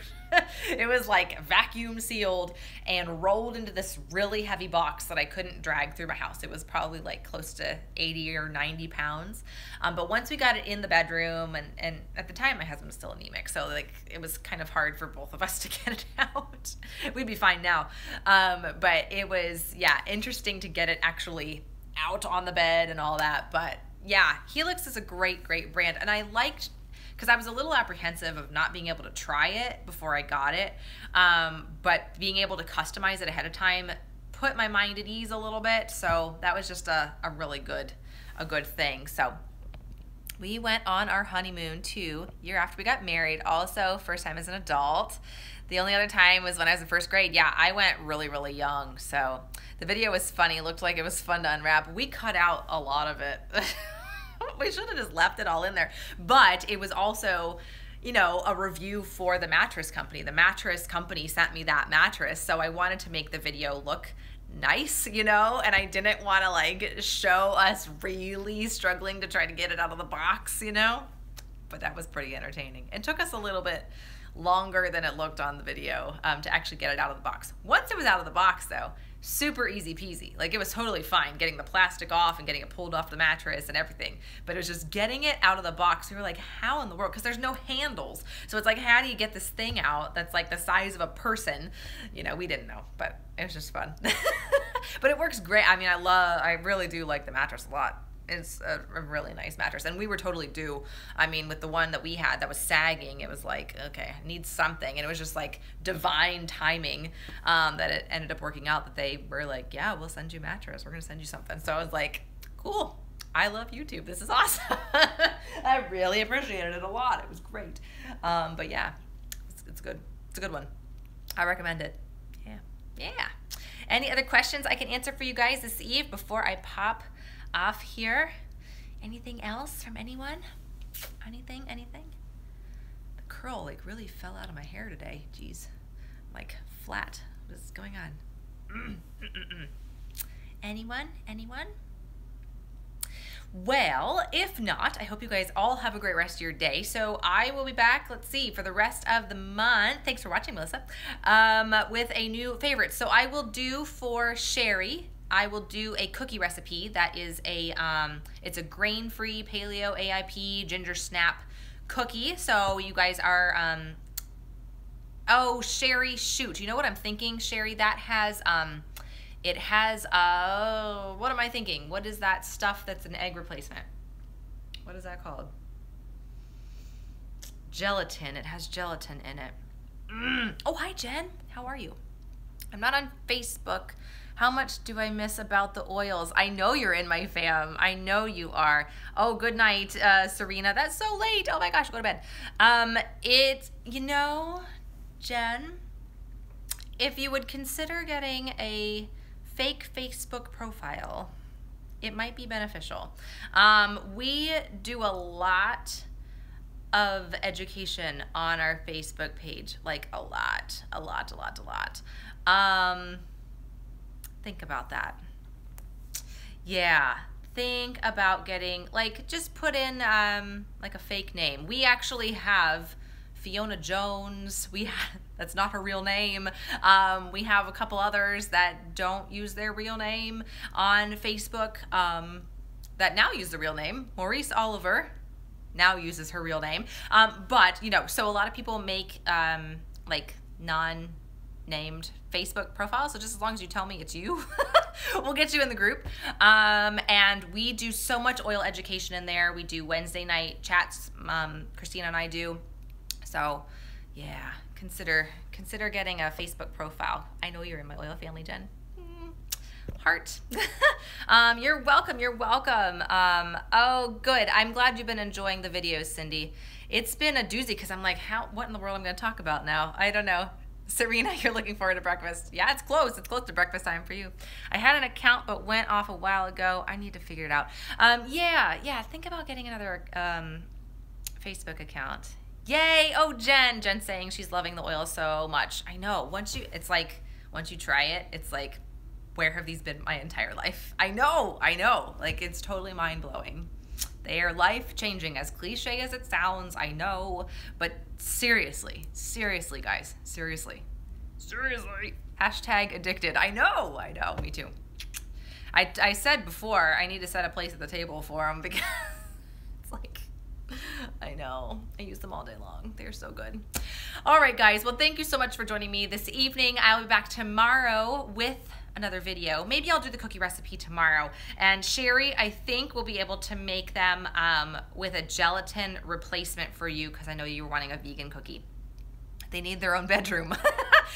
It was like vacuum sealed and rolled into this really heavy box that I couldn't drag through my house. It was probably like close to 80 or 90 pounds. But once we got it in the bedroom, and at the time my husband was still anemic, so like it was kind of hard for both of us to get it out. We'd be fine now. But it was, yeah, interesting to get it actually out on the bed and all that. But yeah, Helix is a great, great brand. And I liked, because I was a little apprehensive of not being able to try it before I got it, but being able to customize it ahead of time put my mind at ease a little bit. So that was just a really good thing. So we went on our honeymoon too, year after we got married. Also, first time as an adult. The only other time was when I was in first grade. Yeah, I went really, really young. So the video was funny. It looked like it was fun to unwrap. We cut out a lot of it. We should have just left it all in there. But it was also, you know, a review for the mattress company. The mattress company sent me that mattress, so I wanted to make the video look nice, you know, and I didn't want to like show us really struggling to try to get it out of the box, you know. But that was pretty entertaining. It took us a little bit longer than it looked on the video to actually get it out of the box. Once it was out of the box though, super easy peasy. Like it was totally fine getting the plastic off and getting it pulled off the mattress and everything. But it was just getting it out of the box. We were like, how in the world? Because there's no handles. So it's like, how do you get this thing out that's like the size of a person? You know, we didn't know, but it was just fun. But it works great. I mean, I really do like the mattress a lot. It's a really nice mattress, and we were totally due. I mean, with the one that we had that was sagging, it was like, okay, I need something, and it was just like divine timing that it ended up working out, that they were like, yeah, we'll send you a mattress, we're gonna send you something. So I was like, cool, I love YouTube, this is awesome. I really appreciated it a lot. It was great. But yeah, it's good. It's a good one. I recommend it. Yeah. Any other questions I can answer for you guys this eve before I pop off here? Anything else from anyone? Anything? The curl like really fell out of my hair today. Jeez, like flat. What is going on? Anyone? Well, if not, I hope you guys all have a great rest of your day. So I will be back, let's see, for the rest of the month. Thanks for watching, Melissa. With a new favorite. So I will do for Sherry, I will do a cookie recipe that is it's a grain-free paleo AIP ginger snap cookie. So you guys are, oh, Sherry, shoot. You know what I'm thinking, Sherry? That has, it has, what am I thinking? What is that stuff that's an egg replacement? What is that called? Gelatin. It has gelatin in it. Oh, hi, Jen. How are you? I'm not on Facebook. How much do I miss about the oils? I know you're in my fam. I know you are. Oh, good night, Serena. That's so late. Oh my gosh, go to bed. You know, Jen, if you would consider getting a fake Facebook profile, it might be beneficial. We do a lot of education on our Facebook page, like a lot. Think about that. Yeah, think about getting, like, just put in like a fake name. We actually have Fiona Jones. That's not her real name. We have a couple others that don't use their real name on Facebook, that now use the real name. Maurice Oliver now uses her real name. But, you know, so a lot of people make like non-named Facebook profiles. So just as long as you tell me it's you, we'll get you in the group. And we do so much oil education in there. We do Wednesday night chats, Christina and I do. So yeah, consider getting a Facebook profile. I know you're in my oil family, Jen. Heart. You're welcome. You're welcome. Oh, good. I'm glad you've been enjoying the videos, Cindy. It's been a doozy because I'm like, what in the world I'm going to talk about now? I don't know. Serena, you're looking forward to breakfast. Yeah, it's close. It's close to breakfast time for you. I had an account but went off a while ago. I need to figure it out. Yeah. Think about getting another Facebook account. Yay! Oh, Jen's saying she's loving the oil so much. I know. Once you try it, it's like, where have these been my entire life? I know. Like, it's totally mind-blowing. They are life-changing, as cliche as it sounds, I know. But seriously, guys, seriously. Hashtag addicted. I know, me too. I said before, I need to set a place at the table for them because it's like, I know. I use them all day long. They're so good. All right, guys. Well, thank you so much for joining me this evening. I'll be back tomorrow with another video. Maybe I'll do the cookie recipe tomorrow. And Sherry, I think we'll be able to make them with a gelatin replacement for you because I know you were wanting a vegan cookie. They need their own bedroom.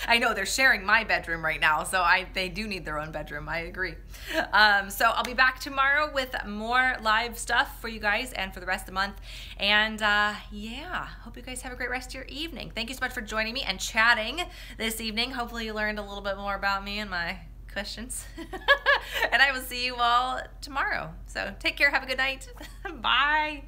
I know they're sharing my bedroom right now, so they do need their own bedroom. I agree. So I'll be back tomorrow with more live stuff for you guys and for the rest of the month. And yeah, hope you guys have a great rest of your evening. Thank you so much for joining me and chatting this evening. Hopefully you learned a little bit more about me and my questions. And I will see you all tomorrow. So take care. Have a good night. Bye.